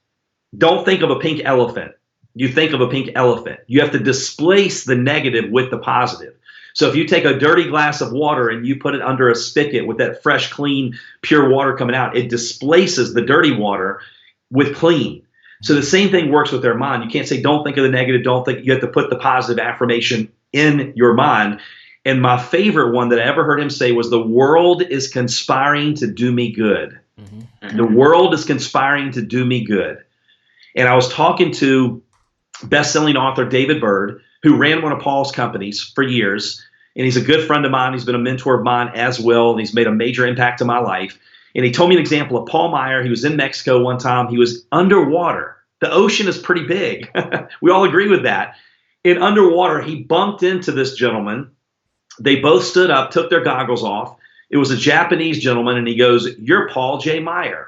Don't think of a pink elephant. You think of a pink elephant. You have to displace the negative with the positive. So if you take a dirty glass of water and you put it under a spigot with that fresh, clean, pure water coming out, it displaces the dirty water with clean. So the same thing works with their mind. You can't say don't think of the negative, don't think. You have to put the positive affirmation in your mind. And my favorite one that I ever heard him say was, "The world is conspiring to do me good." Mm-hmm. The world is conspiring to do me good. And I was talking to best-selling author David Bird, who ran one of Paul's companies for years. And he's a good friend of mine. He's been a mentor of mine as well. And he's made a major impact in my life. And he told me an example of Paul Meyer. He was in Mexico one time. He was underwater. The ocean is pretty big. We all agree with that. In underwater, he bumped into this gentleman. They both stood up, took their goggles off. It was a Japanese gentleman. And he goes, "You're Paul J. Meyer."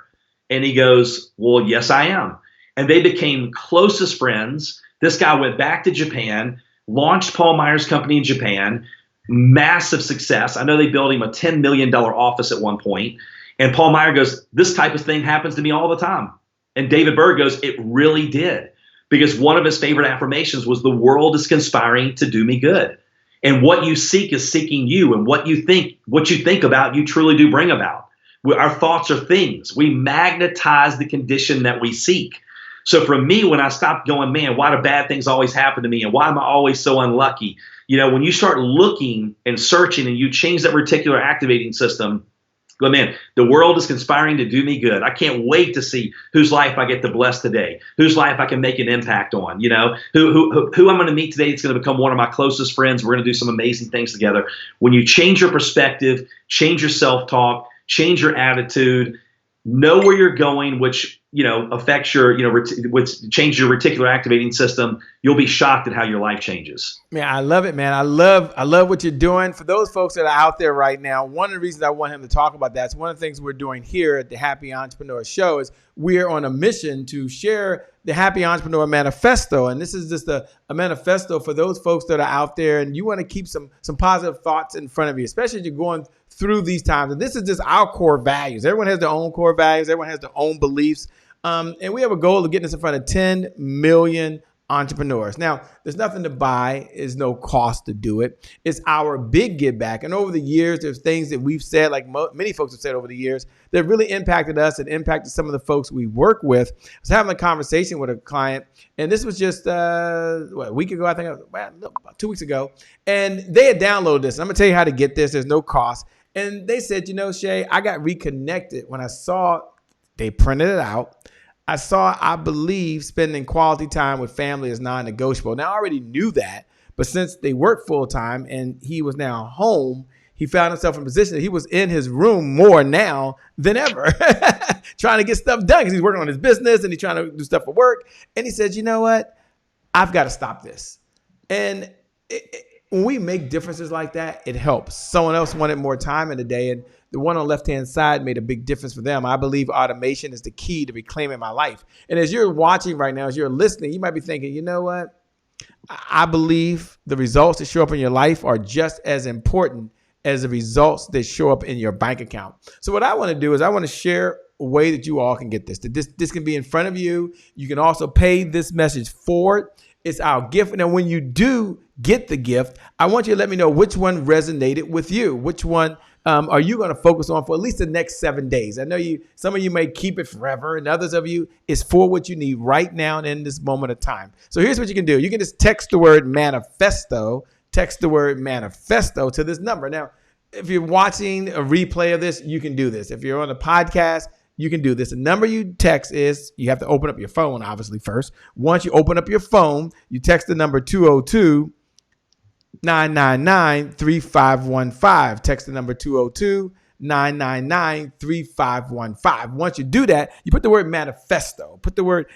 And he goes, "Well, yes, I am." And they became closest friends. This guy went back to Japan, launched Paul Meyer's company in Japan, massive success. I know they built him a $10 million office at one point. And Paul Meyer goes, "This type of thing happens to me all the time. And David Berg goes, it really did. Because one of his favorite affirmations was, the world is conspiring to do me good. And what you seek is seeking you. And what you think about, you truly do bring about. Our thoughts are things. We magnetize the condition that we seek. So for me, when I stopped going, man, why do bad things always happen to me? And why am I always so unlucky? When you start looking and searching and you change that reticular activating system, go, man, the world is conspiring to do me good. I can't wait to see whose life I get to bless today, whose life I can make an impact on, who I'm going to meet today that's going to become one of my closest friends. We're going to do some amazing things together. When you change your perspective, change your self-talk, change your attitude, know where you're going, which affects your which changes your reticular activating system, you'll be shocked at how your life changes. Man, I love it, man. I love what you're doing. For those folks that are out there right now, one of the reasons I want him to talk about that is one of the things we're doing here at the Happy Entrepreneur Show is we're on a mission to share the Happy Entrepreneur Manifesto. And this is just a manifesto for those folks that are out there and you want to keep some positive thoughts in front of you, especially as you're going through these times. And this is just our core values. Everyone has their own core values. Everyone has their own beliefs. And we have a goal of getting this in front of 10 million entrepreneurs. Now, there's nothing to buy. There's no cost to do it. It's our big give back. And over the years, there's things that we've said, like many folks have said over the years, that really impacted us and impacted some of the folks we work with. I was having a conversation with a client, and this was just a week ago, I think, about 2 weeks ago. And they had downloaded this. And I'm going to tell you how to get this. There's no cost. And they said, Shay, I got reconnected when I saw they printed it out. I believe spending quality time with family is non-negotiable. Now, I already knew that, but since they work full time and he was now home, he found himself in a position that he was in his room more now than ever, trying to get stuff done because he's working on his business and he's trying to do stuff for work. And he said, you know what? I've got to stop this. And when we make differences like that, it helps. Someone else wanted more time in the day, and the one on the left-hand side made a big difference for them. I believe automation is the key to reclaiming my life. And as you're watching right now, as you're listening, you might be thinking, you know what? I believe the results that show up in your life are just as important as the results that show up in your bank account. So what I want to do is I want to share a way that you all can get this. This can be in front of you. You can also pay this message forward. It's our gift. And when you do get the gift, I want you to let me know which one resonated with you. Which one are you going to focus on for at least the next 7 days? I know some of you may keep it forever, and others of you is for what you need right now and in this moment of time. So here's what you can do. You can just text the word manifesto, to this number. Now, if you're watching a replay of this, you can do this. If you're on a podcast, you can do this. The number you text is, you have to open up your phone, obviously, first. Once you open up your phone, you text the number 202-999-3515. Text the number 202-999-3515. Once you do that, you put the word manifesto. Once you put the word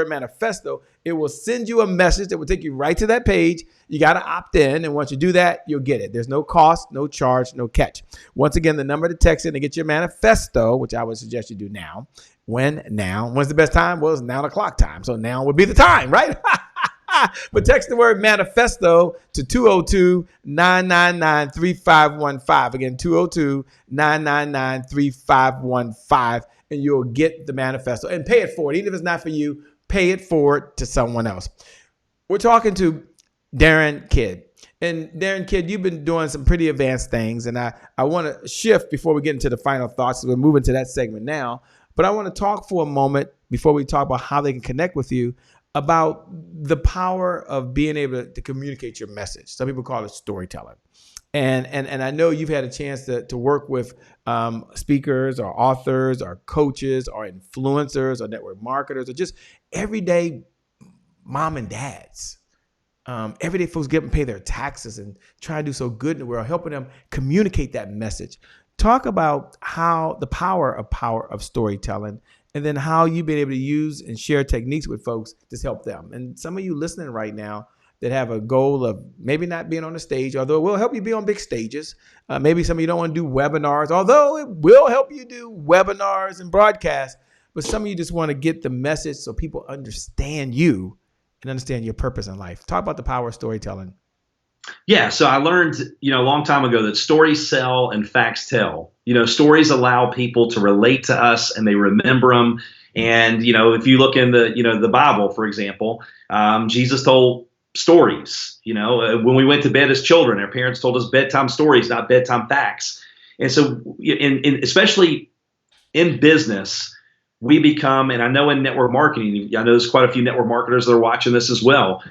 manifesto, it will send you a message that will take you right to that page. You got to opt in. And once you do that, you'll get it. There's no cost, no charge, no catch. Once again, the number to text in to get your manifesto, which I would suggest you do now. When's the best time? Well, it's 9 o'clock time. So now would be the time, right? But text the word manifesto to 202-999-3515. Again, 202-999-3515, and you'll get the manifesto. And pay it forward. Even if it's not for you, pay it forward to someone else. We're talking to Darin Kidd. And Darin Kidd, you've been doing some pretty advanced things. And I want to shift before we get into the final thoughts. So we're moving to that segment now. But I want to talk for a moment before we talk about how they can connect with you about the power of being able to communicate your message. Some people call it storytelling. And I know you've had a chance to work with speakers or authors or coaches or influencers or network marketers or just everyday mom and dads. Everyday folks getting paid their taxes and trying to do so good in the world, helping them communicate that message. Talk about how the power of storytelling, and then how you've been able to use and share techniques with folks to help them. And some of you listening right now that have a goal of maybe not being on the stage, although it will help you be on big stages. Maybe some of you don't want to do webinars, although it will help you do webinars and broadcasts. But some of you just want to get the message so people understand you and understand your purpose in life. Talk about the power of storytelling. Yeah, so I learned, a long time ago that stories sell and facts tell. Stories allow people to relate to us and they remember them. And, if you look in the Bible, for example, Jesus told stories. When we went to bed as children, our parents told us bedtime stories, not bedtime facts. And so, especially in business, we become, and I know in network marketing, I know there's quite a few network marketers that are watching this as well.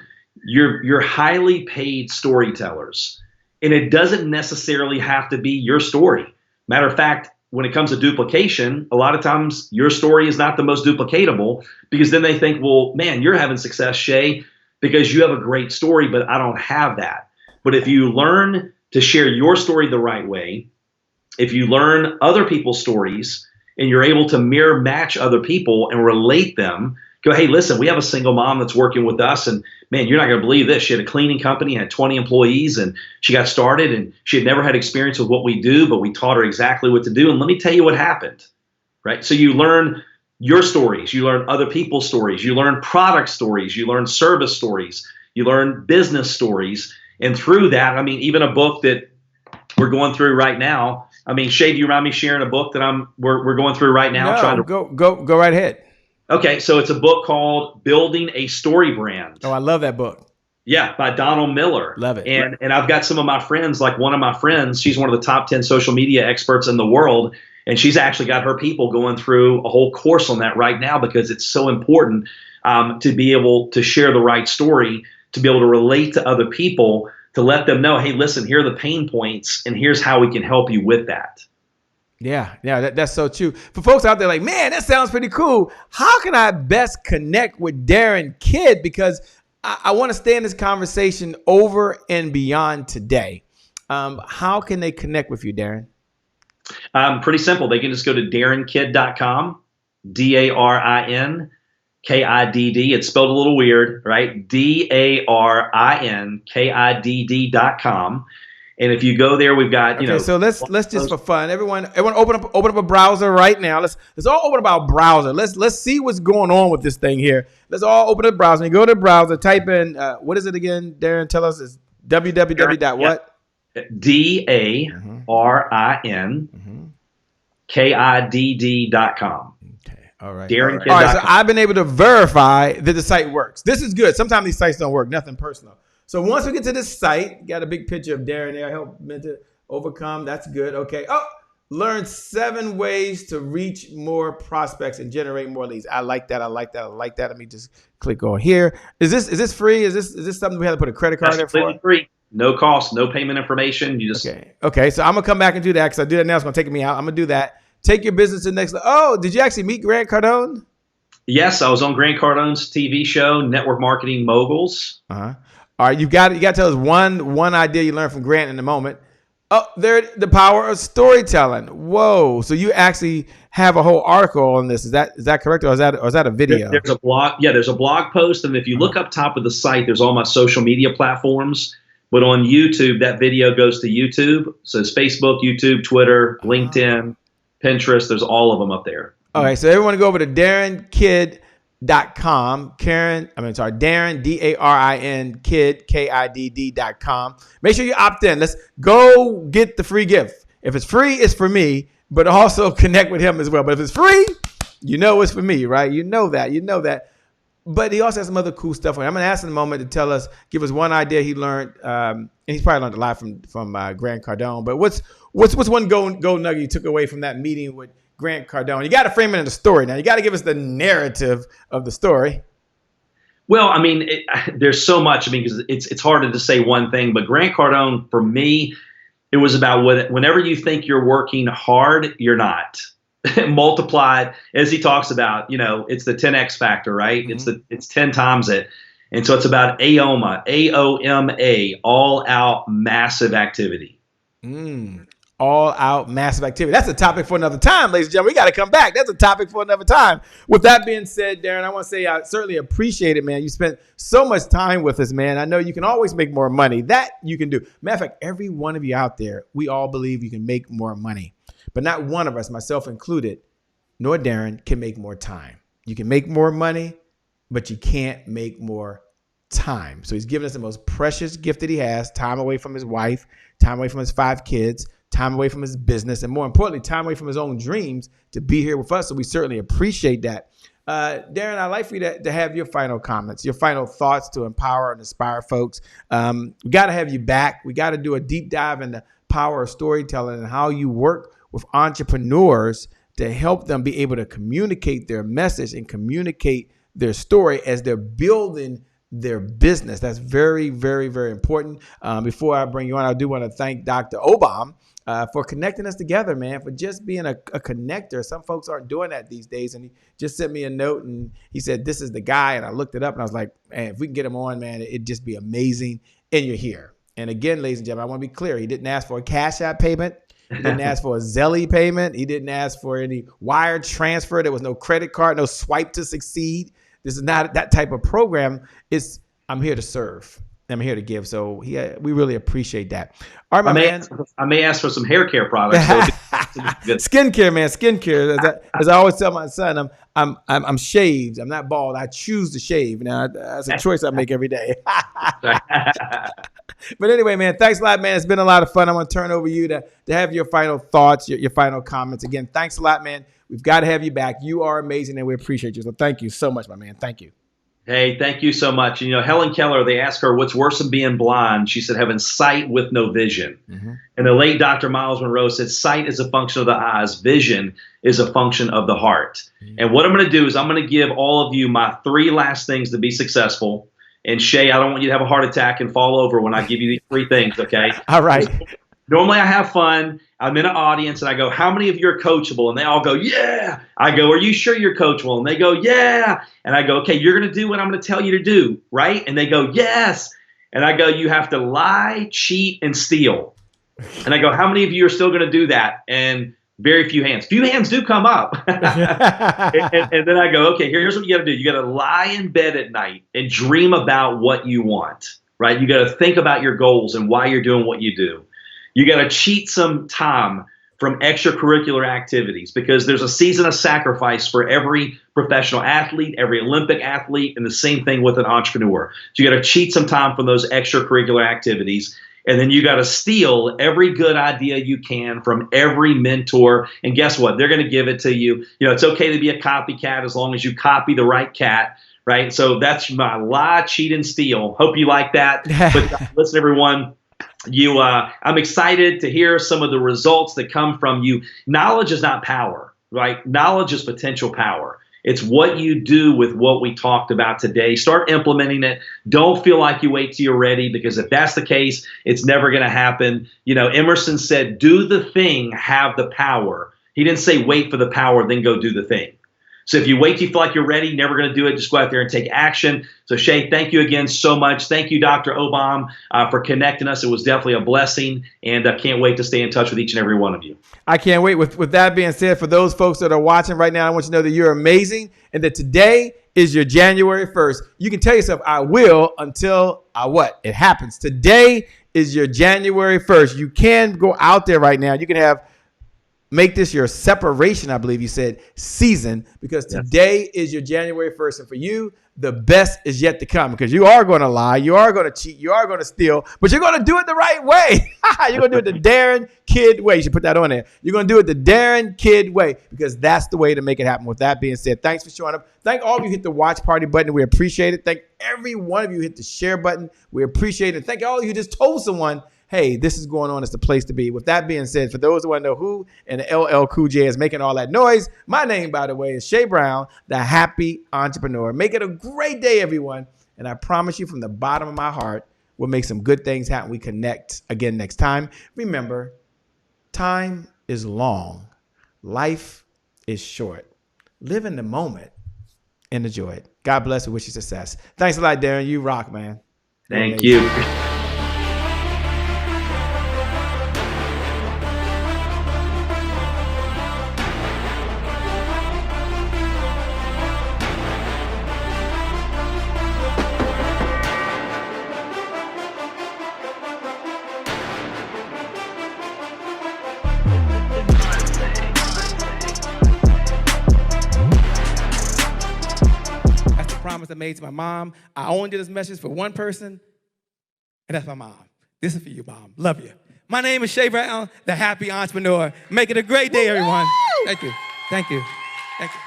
You're highly paid storytellers, and it doesn't necessarily have to be your story. Matter of fact, when it comes to duplication, a lot of times your story is not the most duplicatable, because then they think, well, man, you're having success, Shay, because you have a great story, but I don't have that. But if you learn to share your story the right way, if you learn other people's stories and you're able to mirror match other people and relate them, go, hey, listen, we have a single mom that's working with us, and man, you're not going to believe this. She had a cleaning company, had 20 employees, and she got started, and she had never had experience with what we do, but we taught her exactly what to do. And let me tell you what happened, right? So you learn your stories, you learn other people's stories, you learn product stories, you learn service stories, you learn business stories. And through that, I mean, even a book that we're going through right now. I mean, Shay, do you mind me sharing a book that we're going through right now? No, go right ahead. Okay, so it's a book called Building a Story Brand. Oh, I love that book. Yeah, by Donald Miller. Love it. And I've got some of my friends, like one of my friends, she's one of the top 10 social media experts in the world, and she's actually got her people going through a whole course on that right now, because it's so important to be able to share the right story, to be able to relate to other people, to let them know, hey, listen, here are the pain points, and here's how we can help you with that. Yeah, that's so true. For folks out there like, man, that sounds pretty cool. How can I best connect with Darin Kidd? Because I want to stay in this conversation over and beyond today. How can they connect with you, Darin? Pretty simple. They can just go to darinkidd.com, DarinKidd. It's spelled a little weird, right? DarinKidd.com. And if you go there, we've got, So let's just for fun, everyone open up a browser right now. Let's all open up our browser. Let's see what's going on with this thing here. Let's all open up the browser. You go to the browser, type in what is it again, Darin? Tell us. It's www.what? DarinKidd.com. Okay. All right. Darin Kidd. All right. So I've been able to verify that the site works. This is good. Sometimes these sites don't work. Nothing personal. So once we get to this site, got a big picture of Darin there. Help me to overcome. That's good. Okay. Oh, learn 7 ways to reach more prospects and generate more leads. I like that. Let me just click on here. Is this free? Is this something we have to put a credit card there for? Free. No cost, no payment information. You just okay. So I'm gonna come back and do that, because I do that now. It's gonna take me out. I'm gonna do that. Take your business to the next level. Oh, did you actually meet Grant Cardone? Yes, I was on Grant Cardone's TV show, Network Marketing Moguls. All right, you got to tell us one idea you learned from Grant in the moment. Oh, the power of storytelling. Whoa! So you actually have a whole article on this. Is that correct, or is that a video? There's a blog. Yeah, there's a blog post, and if you look up top of the site, there's all my social media platforms. But on YouTube, that video goes to YouTube. So it's Facebook, YouTube, Twitter, LinkedIn, Pinterest. There's all of them up there. Okay, so everyone go over to DarinKidd.com. Darin, Darin, Kidd.com. Make sure you opt in. Let's go get the free gift. If it's free, it's for me, but also connect with him as well. But if it's free, it's for me, right? You know that. But he also has some other cool stuff. I'm going to ask him in a moment to give us one idea he learned. And he's probably learned a lot from Grant Cardone. But what's one gold nugget you took away from that meeting with Grant Cardone? You got to frame it in a story. Now you got to give us the narrative of the story. Well, I mean, there's so much. I mean, because it's hard to just say one thing. But Grant Cardone, for me, it was about whenever you think you're working hard, you're not. Multiplied, as he talks about, it's the 10x factor, right? Mm-hmm. It's 10 times it. And so it's about AOMA, all out massive activity. All out massive activity. That's a topic for another time, ladies and gentlemen. We got to come back. That's a topic for another time. With that being said, Darin, I want to say I certainly appreciate it, man. You spent so much time with us, man. I know you can always make more money. That you can do. Matter of fact, every one of you out there, we all believe you can make more money. But not one of us, myself included, nor Darin, can make more time. You can make more money, but you can't make more time. So he's given us the most precious gift that he has, time away from his wife, time away from his 5 kids, time away from his business, and more importantly, time away from his own dreams to be here with us. So we certainly appreciate that. Darin, I'd like for you to have your final comments, your final thoughts to empower and inspire folks. We got to have you back. We got to do a deep dive into power of storytelling and how you work with entrepreneurs to help them be able to communicate their message and communicate their story as they're building their business. That's very, very, very important. Before I bring you on, I do want to thank Dr. Obam for connecting us together, man, for just being a connector. Some folks aren't doing that these days. And he just sent me a note and he said, this is the guy. And I looked it up and I was like, man, if we can get him on, man, it'd just be amazing. And you're here. And again, ladies and gentlemen, I want to be clear. He didn't ask for a Cash App payment. He didn't ask for a Zelly payment. He didn't ask for any wire transfer. There was no credit card, no swipe to succeed. This is not that type of program. I'm here to serve. I'm here to give. So we really appreciate that. All right, man. I may ask for some hair care products. Skincare, man. Skincare. As I always tell my son, I'm shaved. I'm not bald. I choose to shave. Now that's a choice I make every day. But anyway, man, thanks a lot, man. It's been a lot of fun. I'm going to turn over you to have your final thoughts, your final comments. Again, thanks a lot, man. We've got to have you back. You are amazing, and we appreciate you. So thank you so much, my man. Thank you. Hey, thank you so much. You know, Helen Keller, they asked her, what's worse than being blind? She said, having sight with no vision. Mm-hmm. And the late Dr. Miles Monroe said, sight is a function of the eyes. Vision is a function of the heart. Mm-hmm. And what I'm going to do is I'm going to give all of you my 3 last things to be successful. And Shay, I don't want you to have a heart attack and fall over when I give you these 3 things, okay? All right. Normally I have fun. I'm in an audience and I go, how many of you are coachable? And they all go, yeah. I go, are you sure you're coachable? And they go, yeah. And I go, okay, you're going to do what I'm going to tell you to do, right? And they go, yes. And I go, you have to lie, cheat, and steal. And I go, how many of you are still going to do that? And very few hands. Few hands do come up. and then I go, okay, here's what you got to do. You got to lie in bed at night and dream about what you want, right? You got to think about your goals and why you're doing what you do. You got to cheat some time from extracurricular activities because there's a season of sacrifice for every professional athlete, every Olympic athlete, and the same thing with an entrepreneur. So you got to cheat some time from those extracurricular activities. And then you got to steal every good idea you can from every mentor. And guess what? They're going to give it to you. You know, it's okay to be a copycat as long as you copy the right cat, right? So that's my lie, cheat, and steal. Hope you like that. But listen, everyone. I'm excited to hear some of the results that come from you. Knowledge is not power, right? Knowledge is potential power. It's what you do with what we talked about today. Start implementing it. Don't feel like you wait till you're ready, because if that's the case, it's never going to happen. You know, Emerson said, do the thing, have the power. He didn't say wait for the power, then go do the thing. So if you wait till you feel like you're ready, never going to do it, just go out there and take action. So Shay, thank you again so much. Thank you, Dr. Obam, for connecting us. It was definitely a blessing, and I can't wait to stay in touch with each and every one of you. I can't wait. With that being said, for those folks that are watching right now, I want you to know that you're amazing and that today is your January 1st. You can tell yourself, I will, until it happens. Today is your January 1st. You can go out there right now. You can make this your separation, I believe you said, season, because today is your January 1st. And for you, the best is yet to come, because you are going to lie, you are going to cheat, you are going to steal, but you're going to do it the right way. You're going to do it the Darin Kidd way. You should put that on there. You're going to do it the Darin Kidd way, because that's the way to make it happen. With that being said, thanks for showing up. Thank all of you who hit the watch party button. We appreciate it. Thank every one of you who hit the share button. We appreciate it. Thank all of you who just told someone, hey, this is going on. It's the place to be. With that being said, for those who want to know who and the LL Cool J is making all that noise, my name, by the way, is Shay Brown, the Happy Entrepreneur. Make it a great day, everyone. And I promise you from the bottom of my heart, we'll make some good things happen. We connect again next time. Remember, time is long. Life is short. Live in the moment and enjoy it. God bless and wish you success. Thanks a lot, Darin. You rock, man. Thank you. I made to my mom. I only did this message for one person, and that's my mom. This is for you, Mom. Love you. My name is Shay Brown, the Happy Entrepreneur. Make it a great day, everyone. Thank you. Thank you. Thank you.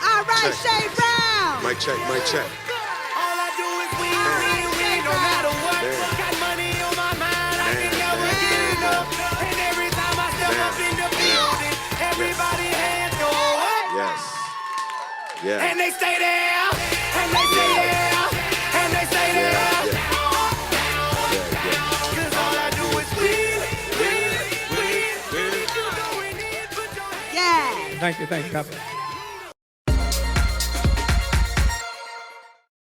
All right, Shay Brown. Mic check, mic check. All I do is win, no matter what. Got money on my mind, I can never give up. And every time I step up in the building, everybody hands go up. Yes. Yeah. And they stay there, and they stay there, and they stay there. Cause all I do is win. Yeah. Thank you. God bless.